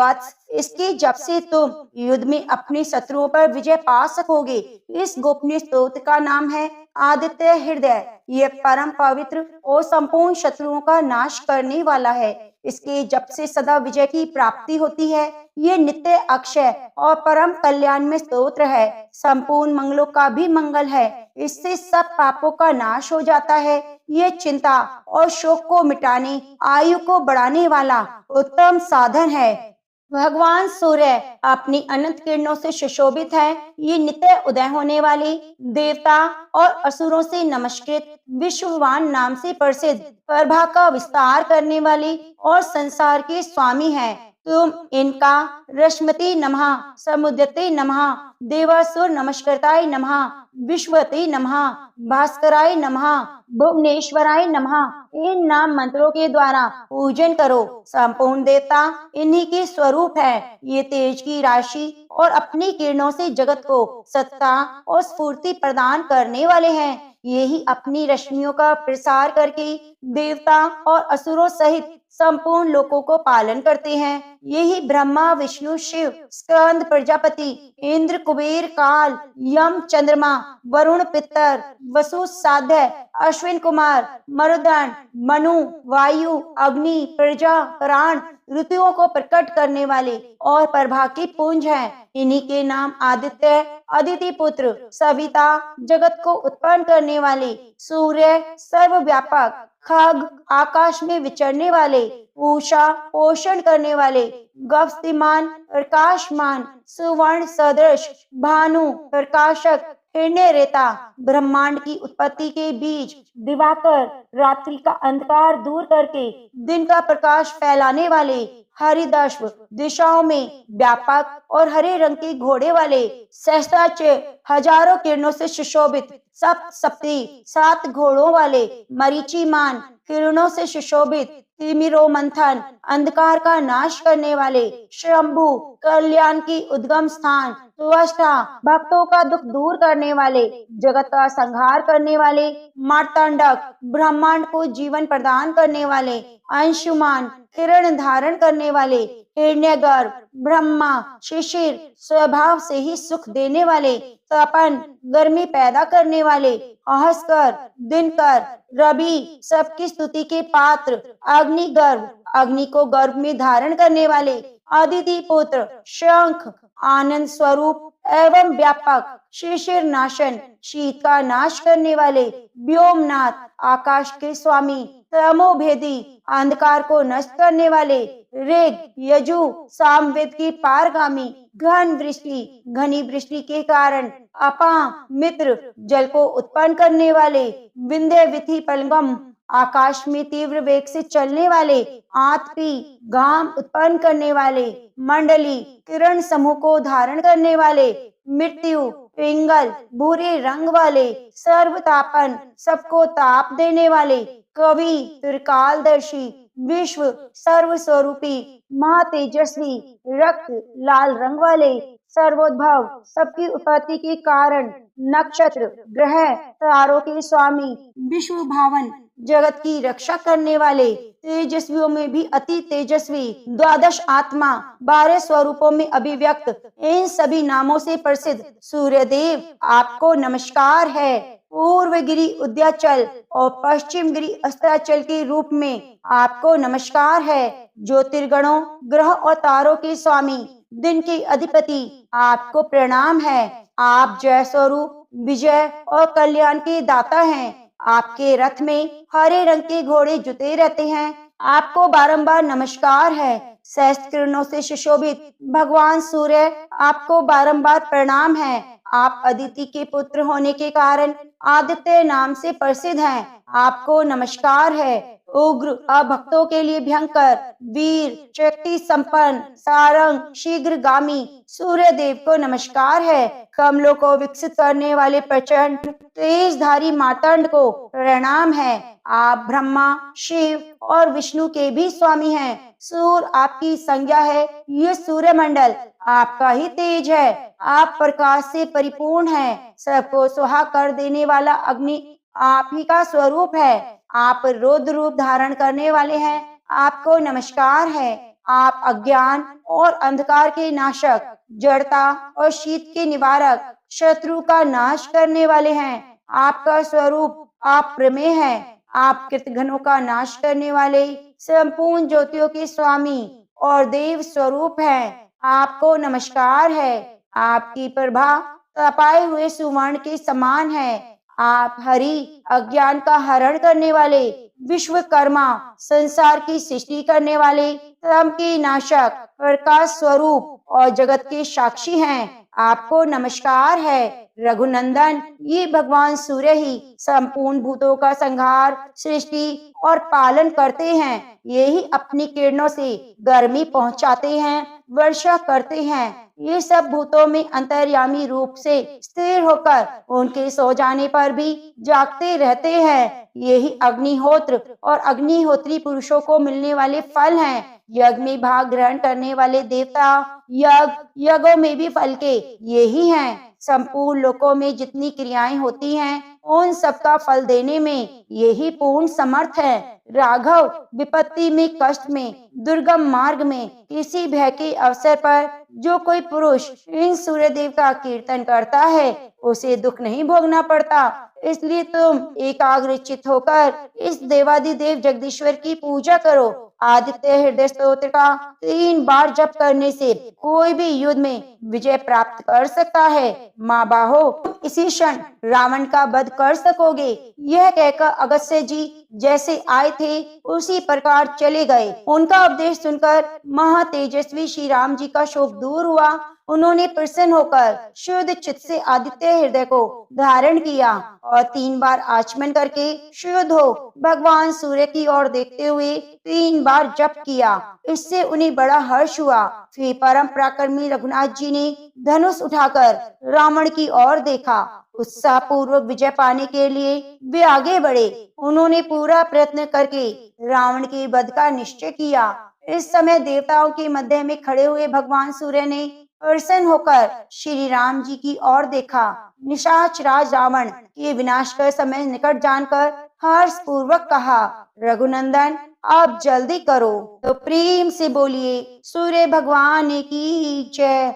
वत्स, इसके जप से तुम युद्ध में अपने शत्रुओं पर विजय पा सकोगे। इस गोपनीय स्तोत्र का नाम है आदित्य हृदय। यह परम पवित्र और संपूर्ण शत्रुओं का नाश करने वाला है। इसके जप से सदा विजय की प्राप्ति होती है। ये नित्य अक्षय और परम कल्याण में स्तोत्र है। संपूर्ण मंगलों का भी मंगल है। इससे सब पापों का नाश हो जाता है। ये चिंता और शोक को मिटाने, आयु को बढ़ाने वाला उत्तम साधन है। भगवान सूर्य अपनी अनंत किरणों से सुशोभित है। ये नित्य उदय होने वाले, देवता और असुरों से नमस्कृत, विश्ववान नाम से प्रसिद्ध, प्रभा का विस्तार करने वाले और संसार के स्वामी हैं। तुम इनका रश्मते नमः, समुद्यते नमः, देवासुर नमस्कृताय नमः, विश्वते नमः, भास्कराय नमः, भुवनेश्वराय नमः इन नाम मंत्रों के द्वारा पूजन करो। संपूर्ण देवता इन्हीं के स्वरूप है। ये तेज की राशि और अपनी किरणों से जगत को सत्ता और स्फूर्ति प्रदान करने वाले हैं। यही अपनी रश्मियों का प्रसार करके देवता और असुरों सहित संपूर्ण लोकों को पालन करते हैं। यही ब्रह्मा, विष्णु, शिव, स्कंद, प्रजापति, इंद्र, कुबेर, काल, यम, चंद्रमा, वरुण, पितर, वसु, साध्य, अश्विन कुमार, मरुदंड, मनु, वायु, अग्नि, प्रजा, प्राण, ऋतुओं को प्रकट करने वाले और प्रभा के पुंज हैं। इन्हीं के नाम आदित्य, अदिति पुत्र, सविता, जगत को उत्पन्न करने वाले, सूर्य, सर्वव्यापक, खग, आकाश में विचरने वाले, उषा, पोषण करने वाले, गव्यमान, प्रकाशमान, सुवर्ण सदृश, भानु, प्रकाशक, हिरण्य रेता, ब्रह्मांड की उत्पत्ति के बीज, दिवाकर, रात्रि का अंधकार दूर करके दिन का प्रकाश फैलाने वाले, हरिदश्व, दिशाओं में व्यापक और हरे रंग के घोड़े वाले, सहस्त्राक्ष, हजारों किरणों से सुशोभित, सप्तशती, 7 घोड़ों वाले, मरीचिमान, किरणों से सुशोभित, तिमिरो मंथन, अंधकार का नाश करने वाले, शंभु, कल्याण की उद्गम स्थान, त्वष्टा, भक्तों का दुख दूर करने वाले, जगत का संहार करने वाले, मार्तंडक, ब्रह्मांड को जीवन प्रदान करने वाले, अंशुमान, किरण धारण करने वाले, हिरण्यगर्भ, ब्रह्मा, शिशिर, स्वभाव से ही सुख देने वाले, तपन, गर्मी पैदा करने वाले, अहस्कर, दिनकर, रवि, सबकी स्तुति के पात्र, अग्निगर्भ, अग्नि को गर्भ में धारण करने वाले, अदिति पुत्र, शंख, आनंद स्वरूप एवं व्यापक, शिशिर नाशन, शीत का नाश करने वाले, व्योमनाथ, आकाश के स्वामी, तमोभेदी, अंधकार को नष्ट करने वाले, ऋग, यजु, सामवेद की पारगामी, घन वृष्टि, घनी वृष्टि के कारण, अपा, मित्र, जल को उत्पन्न करने वाले, विंध्य विधि पलगम, आकाश में तीव्र वेग से चलने वाले, आतपी, घाम उत्पन्न करने वाले, मंडली, किरण समूह को धारण करने वाले, मृत्यु, पिंगल, भूरे रंग वाले, सर्वतापन, सबको ताप देने वाले, कवि, त्रिकालदर्शी, विश्व सर्वस्वरूपी, महातेजस्वी, रक्त लाल रंग वाले, सर्वोद्भव, सबकी उत्पत्ति के कारण, नक्षत्र, ग्रह, तारों के स्वामी, विश्व भावन, जगत की रक्षा करने वाले, तेजस्वियों में भी अति तेजस्वी, 12 आत्मा, 12 स्वरूपों में अभिव्यक्त, इन सभी नामों से प्रसिद्ध सूर्यदेव, आपको नमस्कार है। पूर्व गिरी उद्याचल और पश्चिम गिरी अस्ताचल के रूप में आपको नमस्कार है। ज्योतिर्गणों, ग्रह और तारों के स्वामी, दिन के अधिपति, आपको प्रणाम है। आप जय स्वरूप, विजय और कल्याण के दाता हैं। आपके रथ में हरे रंग के घोड़े जुते रहते हैं। आपको बारंबार नमस्कार है। सहस्त्र किरणों से सुशोभित भगवान सूर्य, आपको बारंबार प्रणाम है। आप अदिति के पुत्र होने के कारण आदित्य नाम से प्रसिद्ध हैं। आपको नमस्कार है। उग्र अभक्तों के लिए भयंकर, वीर शक्ति संपन्न, सारंग शीघ्रगामी सूर्य देव को नमस्कार है। कमलों को विकसित करने वाले प्रचंड तेजधारी मार्तंड को प्रणाम है। आप ब्रह्मा शिव और विष्णु के भी स्वामी हैं। सूर्य आपकी संज्ञा है, ये सूर्यमंडल आपका ही तेज है। आप प्रकाश से परिपूर्ण हैं। सबको सुहा कर देने वाला अग्नि आप ही का स्वरूप है। आप रौद्र रूप धारण करने वाले हैं। आपको नमस्कार है। आप अज्ञान और अंधकार के नाशक, जड़ता और शीत के निवारक, शत्रु का नाश करने वाले हैं। आपका स्वरूप आप प्रमेय है। आप कृतघ्नों का नाश करने वाले, संपूर्ण ज्योतियों के स्वामी और देव स्वरूप हैं। आपको नमस्कार है। आपकी प्रभा तपाए हुए सुवर्ण के समान है। आप हरि अज्ञान का हरण करने वाले, विश्वकर्मा संसार की सृष्टि करने वाले, तम के नाशक, प्रकाश स्वरूप और जगत के साक्षी हैं। आपको नमस्कार है। रघुनंदन, ये भगवान सूर्य ही संपूर्ण भूतों का संहार, सृष्टि और पालन करते हैं। ये ही अपनी किरणों से गर्मी पहुंचाते हैं, वर्षा करते हैं। ये सब भूतों में अंतर्यामी रूप से स्थिर होकर उनके सो जाने पर भी जागते रहते हैं। यही अग्निहोत्र और अग्निहोत्री पुरुषों को मिलने वाले फल हैं। यज्ञ में भाग ग्रहण करने वाले देवता यज्ञों में भी फल के यही हैं। संपूर्ण लोकों में जितनी क्रियाएं होती हैं, उन सबका फल देने में यही पूर्ण समर्थ है। राघव, विपत्ति में, कष्ट में, दुर्गम मार्ग में, किसी भय के अवसर पर जो कोई पुरुष इन सूर्यदेव का कीर्तन करता है, उसे दुख नहीं भोगना पड़ता। इसलिए तुम एकाग्रचित होकर इस देवादिदेव जगदीश्वर की पूजा करो। आदित्य हृदय स्तोत्र का 3 बार जप करने से कोई भी युद्ध में विजय प्राप्त कर सकता है। माँ बाहो, इसी क्षण रावण का वध कर सकोगे। यह कहकर अगस्त्य जी जैसे आए थे उसी प्रकार चले गए। उनका उपदेश सुनकर महातेजस्वी श्री राम जी का शोक दूर हुआ। उन्होंने प्रसन्न होकर शुद्ध चित्त से आदित्य हृदय को धारण किया और 3 बार आचमन करके शुद्ध हो भगवान सूर्य की ओर देखते हुए 3 बार जप किया। इससे उन्हें बड़ा हर्ष हुआ। फिर परम पराक्रमी रघुनाथ जी ने धनुष उठाकर रावण की ओर देखा। उत्साह पूर्वक विजय पाने के लिए वे आगे बढ़े। उन्होंने पूरा प्रयत्न करके रावण के वध का निश्चय किया। इस समय देवताओं के मध्य में खड़े हुए भगवान सूर्य ने प्रसन्न होकर श्री राम जी की ओर देखा। निशाच राज रावण के विनाश का समय निकट जानकर हर्ष पूर्वक कहा, रघुनंदन आप जल्दी करो। तो प्रेम से बोलिए सूर्य भगवान की जय।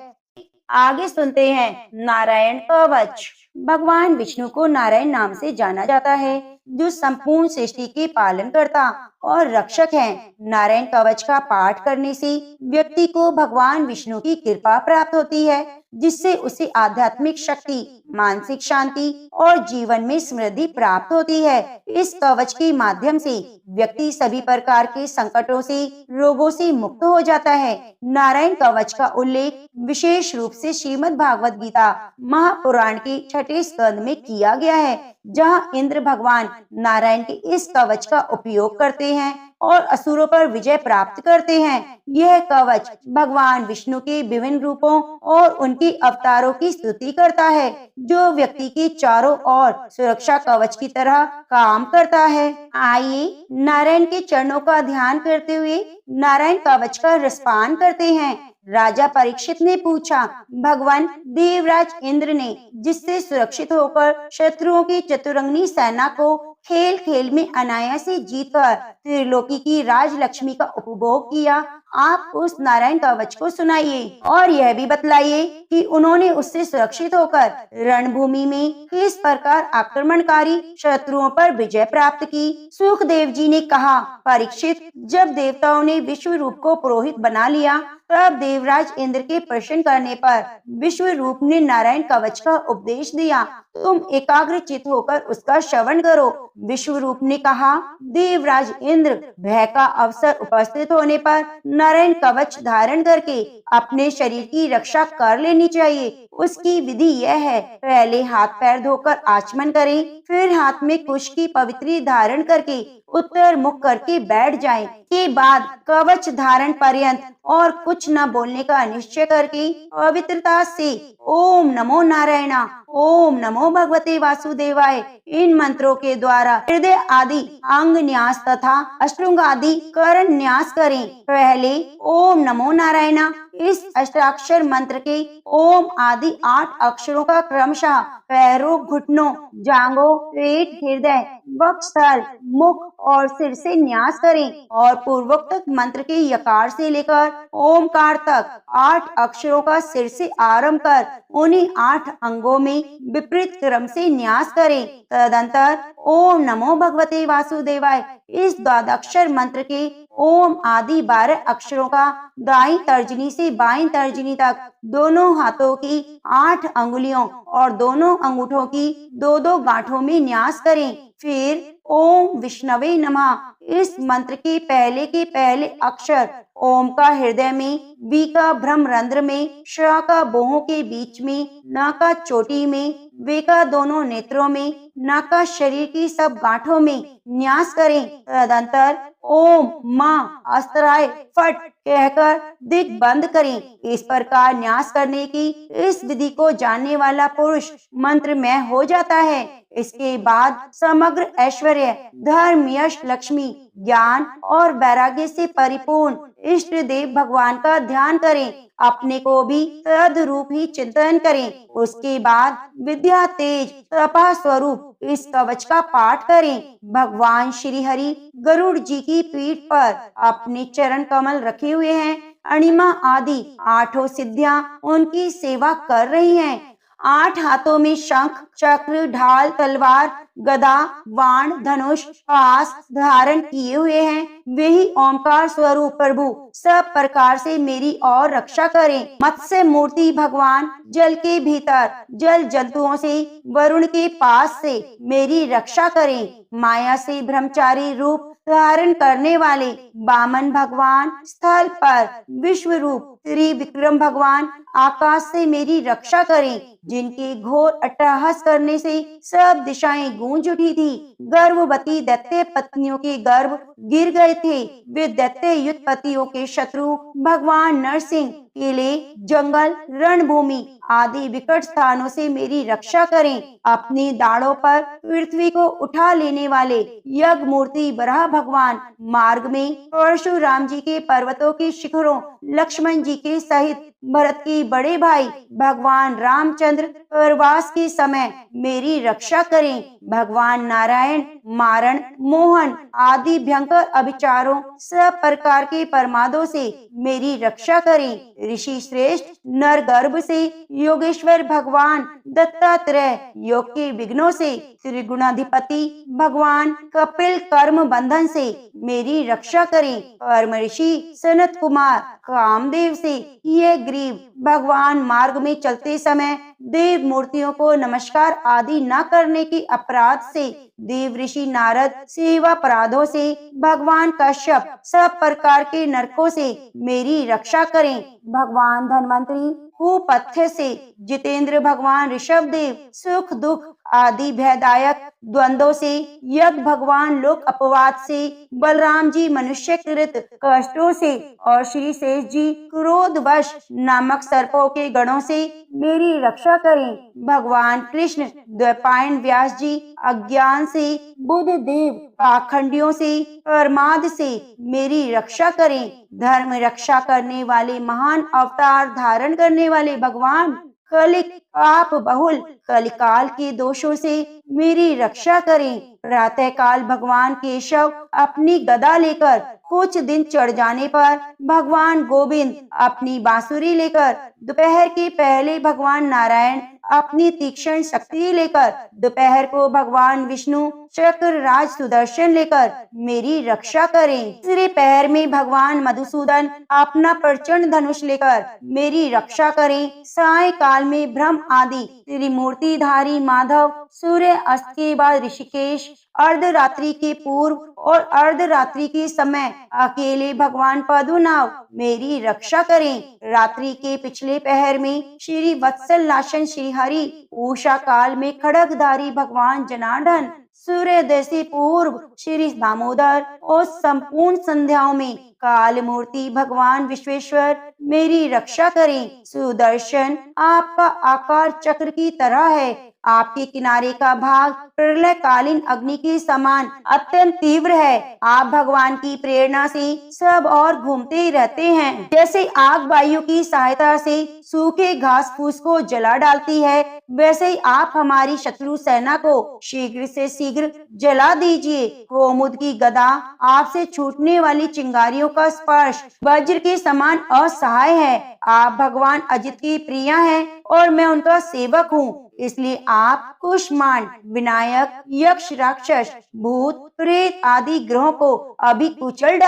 आगे सुनते हैं नारायण कवच। भगवान विष्णु को नारायण नाम से जाना जाता है, जो संपूर्ण सृष्टि के पालन करता और रक्षक हैं। नारायण कवच का पाठ करने से व्यक्ति को भगवान विष्णु की कृपा प्राप्त होती है, जिससे उसे आध्यात्मिक शक्ति, मानसिक शांति और जीवन में समृद्धि प्राप्त होती है। इस कवच के माध्यम से व्यक्ति सभी प्रकार के संकटों से, रोगों से मुक्त हो जाता है। नारायण कवच का उल्लेख विशेष रूप से श्रीमद् भागवत गीता महापुराण के 6ठे स्कंद में किया गया है, जहां इंद्र भगवान नारायण के इस कवच का उपयोग करते हैं और असुरों पर विजय प्राप्त करते हैं। यह कवच भगवान विष्णु के विभिन्न रूपों और उनके अवतारों की स्तुति करता है, जो व्यक्ति के चारों ओर सुरक्षा कवच की तरह काम करता है। आइए नारायण के चरणों का ध्यान करते हुए नारायण कवच का रसपान करते हैं। राजा परीक्षित ने पूछा, भगवान देवराज इंद्र ने जिससे सुरक्षित होकर शत्रुओं की चतुरंगी सेना को खेल खेल में अनायास से जीतकर त्रिलोकी की राजलक्ष्मी का उपभोग किया, आप उस नारायण कवच को सुनाइए और यह भी बतलाइए कि उन्होंने उससे सुरक्षित होकर रणभूमि में किस प्रकार आक्रमणकारी शत्रुओं पर विजय प्राप्त की। सुखदेव जी ने कहा, परीक्षित, जब देवताओं ने विश्व रूप को पुरोहित बना लिया, तब देवराज इंद्र के प्रश्न करने पर विश्व रूप ने नारायण कवच का उपदेश दिया। तुम एकाग्रचित होकर उसका श्रवण करो। विश्व रूप ने कहा, देवराज इंद्र, भय का अवसर उपस्थित होने पर नारायण कवच धारण करके अपने शरीर की रक्षा कर लेनी चाहिए। उसकी विधि यह है, पहले हाथ पैर धोकर आचमन करें, फिर हाथ में कुश की पवित्री धारण करके उत्तर मुख करके बैठ जाएं। के बाद कवच धारण पर्यंत और कुछ न बोलने का निश्चय करके पवित्रता से ओम नमो नारायणा, ओम नमो भगवते वासुदेवाय इन मंत्रों के द्वारा हृदय आदि अंग न्यास तथा अष्टांग आदि करण न्यास करें। पहले ओम नमो नारायणा इस अष्टाक्षर मंत्र के ओम आदि 8 अक्षरों का क्रमशः पैरों, घुटनों, जांघों, पेट, हृदय, वक्षस्थल, मुख और सिर से न्यास करें और पूर्वोक्त मंत्र के यकार से लेकर ओमकार तक 8 अक्षरों का सिर से आरंभ कर उन्हीं 8 अंगों में विपरीत क्रम से न्यास करें। तदंतर ओम नमो भगवते वासुदेवाय इस द्वादक्षर मंत्र के ओम आदि 12 अक्षरों का दाईं तर्जनी से बाईं तर्जनी तक दोनों हाथों की 8 अंगुलियों और दोनों अंगूठों की 2-2 गांठों में न्यास करें। फिर ओम विष्णवे नमः इस मंत्र के पहले अक्षर ओम का हृदय में, वी का भ्रम रंध्र में, श का बोहों के बीच में, न का चोटी में, वे का दोनों नेत्रों में, न का शरीर की सब गांठों में न्यास करें। तदंतर ओम माँ अस्त्राय फट कहकर दिख बंद करें। इस प्रकार न्यास करने की इस विधि को जानने वाला पुरुष मंत्रमय हो जाता है। इसके बाद समग्र ऐश्वर्य, धर्म, यश, लक्ष्मी, ज्ञान और वैराग्य से परिपूर्ण इष्ट देव भगवान का ध्यान करें। अपने को भी तद्रूप ही चिंतन करें। उसके बाद विद्या तेज तपा स्वरूप इस कवच का पाठ करें। भगवान श्री हरि गरुड़ जी की पीठ पर अपने चरण कमल रखे हुए हैं। अणिमा आदि 8 सिद्धियां उनकी सेवा कर रही हैं। 8 हाथों में शंख, चक्र, ढाल, तलवार, गदा, बाण, धनुष, पास धारण किए हुए हैं। वे ही ओंकार स्वरूप प्रभु सब प्रकार से मेरी और रक्षा करें। मत्स्य मूर्ति भगवान जल के भीतर जल जंतुओं से, वरुण के पास से मेरी रक्षा करें। माया से ब्रह्मचारी रूप धारण करने वाले वामन भगवान स्थल पर विश्व रूप त्रिविक्रम भगवान आकाश से मेरी रक्षा करें। जिनके घोर अट्टहास करने से सब दिशाएं गूंज उठी थी। गर्भवती दैत्य पत्नियों के गर्भ गिर गए थे। वे दैत्य युद्धपतियों के शत्रु भगवान नरसिंह किले, जंगल, रणभूमि आदि विकट स्थानों से मेरी रक्षा करें। अपनी दाढ़ों पर पृथ्वी को उठा लेने वाले यज्ञ मूर्ति बराह भगवान मार्ग में परशुराम जी के पर्वतों के शिखरों, लक्ष्मण जी के सहित भरत के बड़े भाई भगवान रामचंद्र प्रवास के समय मेरी रक्षा करें। भगवान नारायण मारण, मोहन आदि भयंकर अभिचारों, सब प्रकार के प्रमादों से मेरी रक्षा करें। ऋषि श्रेष्ठ नर गर्भ से योगेश्वर भगवान दत्तात्रेय योग के विघ्नों से, त्रिगुणाधिपति भगवान कपिल कर्म बंधन से मेरी रक्षा करें। परम ऋषि सनत कुमार कामदेव से यह ग्रीव भगवान मार्ग में चलते समय देव मूर्तियों को नमस्कार आदि न करने के अपराध से, देव ऋषि नारद सेवा अपराधों से, भगवान कश्यप सब प्रकार के नरकों से मेरी रक्षा करें। भगवान धन्वंतरी कुपथ्य से, जितेंद्र भगवान ऋषभ देव सुख दुख आदि भयदायक द्वंद्वों से, यज्ञ भगवान लोक अपवाद से, बलराम जी मनुष्य कृत कष्टों से और श्री शेष जी क्रोधवश नामक सर्पों के गणों से मेरी रक्षा करें। भगवान कृष्ण द्वैपायन व्यास जी अज्ञान से, बुध देव पाखंडियों से, प्रमाद से मेरी रक्षा करें। धर्म रक्षा करने वाले महान अवतार धारण करने वाले भगवान कलिक पाप बहुल कलिकाल के दोषों से मेरी रक्षा करें। प्रातः काल भगवान केशव अपनी गदा लेकर कुछ दिन चढ़ जाने पर भगवान गोविंद अपनी बांसुरी लेकर, दोपहर के पहले भगवान नारायण अपनी तीक्ष्ण शक्ति लेकर, दोपहर को भगवान विष्णु चक्र राज सुदर्शन लेकर मेरी रक्षा करें। तीसरे पैर में भगवान मधुसूदन अपना प्रचंड धनुष लेकर मेरी रक्षा करें। साय काल में ब्रह्म आदि त्रिमूर्तिधारी माधव सूर्य अस्त के बाद ऋषिकेश अर्धरात्रि के पूर्व और अर्धरात्रि के समय अकेले भगवान पद्मनाभ मेरी रक्षा करें। रात्रि के पिछले पहर में श्री वत्सल नाशन श्री हरि, उषा काल में खड्गधारी भगवान जनार्दन, सूर्योदय से पूर्व श्री दामोदर और संपूर्ण संध्याओं में काल मूर्ति भगवान विश्वेश्वर मेरी रक्षा करें। सुदर्शन, आपका आकार चक्र की तरह है। आपके किनारे का भाग प्रलयकालीन अग्नि के समान अत्यंत तीव्र है। आप भगवान की प्रेरणा से सब और घूमते ही रहते हैं। जैसे आग वायु की सहायता से सूखे घास फूस को जला डालती है, वैसे ही आप हमारी शत्रु सेना को शीघ्र से शीघ्र जला दीजिए। कोमुद की गदा, आपसे छूटने वाली चिंगारियों का स्पर्श वज्र के समान असहाय है। आप भगवान अजित की प्रिया हैं और मैं उनका सेवक हूँ, इसलिए आप कुष्मांड, विनायक, यक्ष, राक्षस, भूत, प्रेत आदि ग्रहों को अभी कुचल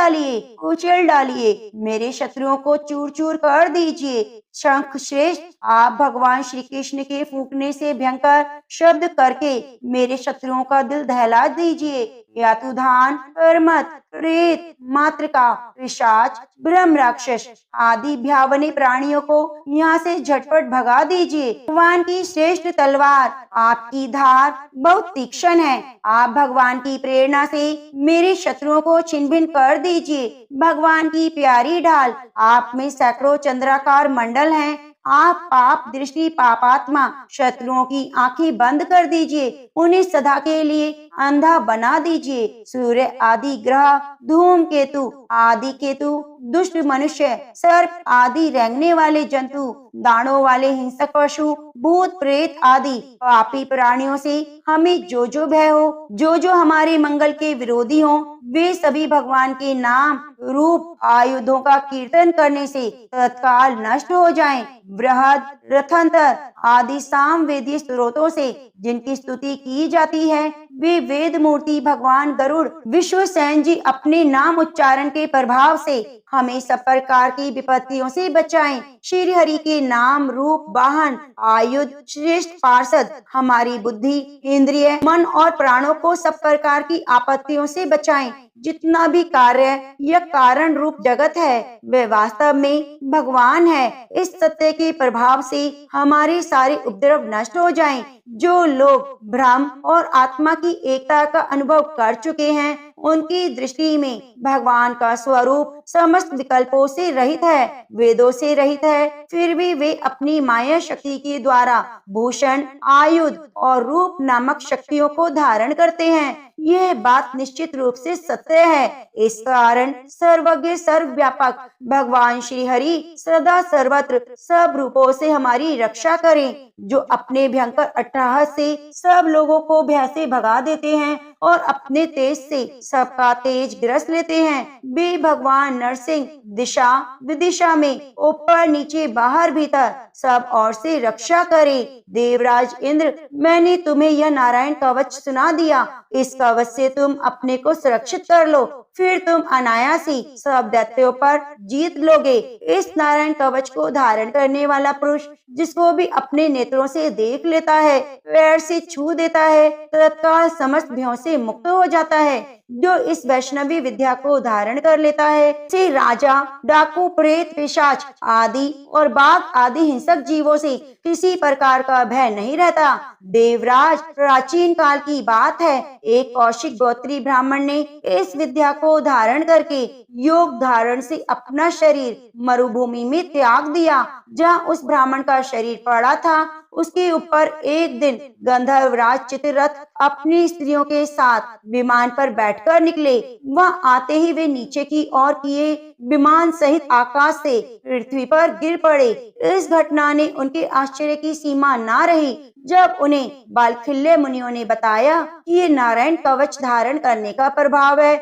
डालिए, मेरे शत्रुओं को चूर चूर कर दीजिए। शंख श्रेष्ठ, आप भगवान श्री कृष्ण के फूंकने से भयंकर शब्द करके मेरे शत्रुओं का दिल दहला दीजिए। यातुधान, परमत, प्रेत, मातृका, पिशाच, ब्रह्म राक्षस आदि भयावनी प्राणियों को यहाँ से झटपट भगा दीजिए। भगवान की श्रेष्ठ तलवार, आपकी धार बहुत तीक्ष्ण है। आप भगवान की प्रेरणा से मेरे शत्रुओं को छिन्न भिन्न कर दीजिए। भगवान की प्यारी ढाल, आप में सैकड़ों चंद्राकार मंडल हैं। आप पाप दृष्टि पापात्मा शत्रुओं की आंखें बंद कर दीजिए, उन्हें सदा के लिए अंधा बना दीजिए। सूर्य आदि ग्रह, धूम केतु आदि केतु, दुष्ट मनुष्य, सर्प आदि रेंगने वाले जंतु, दानों वाले हिंसक पशु, भूत प्रेत आदि पापी प्राणियों से हमें जो जो भय हो, जो जो हमारे मंगल के विरोधी हो, वे सभी भगवान के नाम रूप आयुधों का कीर्तन करने से तत्काल नष्ट हो जाएं। बृहद, रथंतर आदि सामवेदी स्त्रोतों से जिनकी स्तुति की जाती है, वे वेद मूर्ति भगवान गरुड़ विश्वसेन जी अपने नाम उच्चारण के प्रभाव से हमें सब प्रकार की विपत्तियों से बचाएं। श्री हरि के नाम रूप वाहन आयुध श्रेष्ठ पार्षद हमारी बुद्धि, इंद्रिय, मन और प्राणों को सब प्रकार की आपत्तियों से बचाएं। जितना भी कार्य या कारण रूप जगत है, वह वास्तव में भगवान है। इस सत्य के प्रभाव से हमारे सारे उपद्रव नष्ट हो जाएं। जो लोग ब्रह्म और आत्मा की एकता का अनुभव कर चुके हैं, उनकी दृष्टि में भगवान का स्वरूप समस्त विकल्पों से रहित है, वेदों से रहित है। फिर भी वे अपनी माया शक्ति के द्वारा भूषण, आयुध और रूप नामक शक्तियों को धारण करते हैं। यह बात निश्चित रूप से सत्य है। इस कारण सर्वज्ञ सर्वव्यापक भगवान श्री हरि सदा सर्वत्र सब रूपों से हमारी रक्षा करें। जो अपने भयंकर अट्टहास से सब लोगों को भय से भगा देते हैं और अपने तेज से सबका तेज ग्रस लेते हैं, वे भगवान नरसिंह दिशा विदिशा में ऊपर नीचे बाहर भीतर सब ओर से रक्षा करे। देवराज इंद्र, मैंने तुम्हें यह नारायण कवच सुना दिया। इस कवच से तुम अपने को सुरक्षित कर लो, फिर तुम अनायासी सब दैत्यों पर जीत लोगे। इस नारायण कवच को धारण करने वाला पुरुष जिसको भी अपने नेत्रों से देख लेता है, पैर से छू देता है, तत्काल समस्त भयों से मुक्त हो जाता है। जो इस वैष्णवी विद्या को धारण कर लेता है, से राजा, डाकू, प्रेत, पिशाच आदि और बाघ आदि हिंसक जीवों से किसी प्रकार का भय नहीं रहता। देवराज, प्राचीन काल की बात है, एक कौशिक गोत्री ब्राह्मण ने इस विद्या को धारण करके योग धारण से अपना शरीर मरुभूमि में त्याग दिया। जहाँ उस ब्राह्मण का शरीर पड़ा था, उसके ऊपर एक दिन गंधर्वराज चित्ररथ अपनी स्त्रियों के साथ विमान पर बैठकर निकले। वह आते ही वे नीचे की ओर किए विमान सहित आकाश से पृथ्वी पर गिर पड़े। इस घटना ने उनके आश्चर्य की सीमा ना रही। जब उन्हें बालखिल्य मुनियों ने बताया कि ये नारायण कवच धारण करने का प्रभाव है,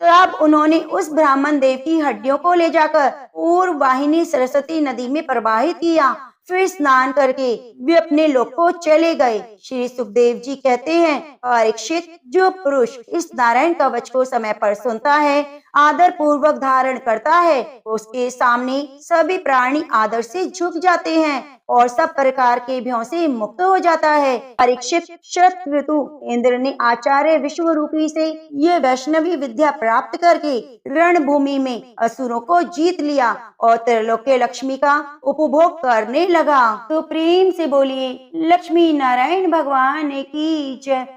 तब उन्होंने उस ब्राह्मण देव की हड्डियों को ले जाकर पूर्व वाहिनी सरस्वती नदी में प्रवाहित किया। फिर स्नान करके वे अपने लोक को चले गए। श्री सुखदेव जी कहते हैं, परीक्षित, जो पुरुष इस नारायण कवच को समय पर सुनता है, आदर पूर्वक धारण करता है, उसके सामने सभी प्राणी आदर से झुक जाते हैं और सब प्रकार के भयों से मुक्त हो जाता है। परीक्षित शरत ऋतु इंद्र ने आचार्य विश्वरूपी से ये वैष्णवी विद्या प्राप्त करके रणभूमि में असुरों को जीत लिया और त्रैलोक्य लक्ष्मी का उपभोग करने लगा। तो प्रेम से बोलिए लक्ष्मी नारायण भगवान की जय।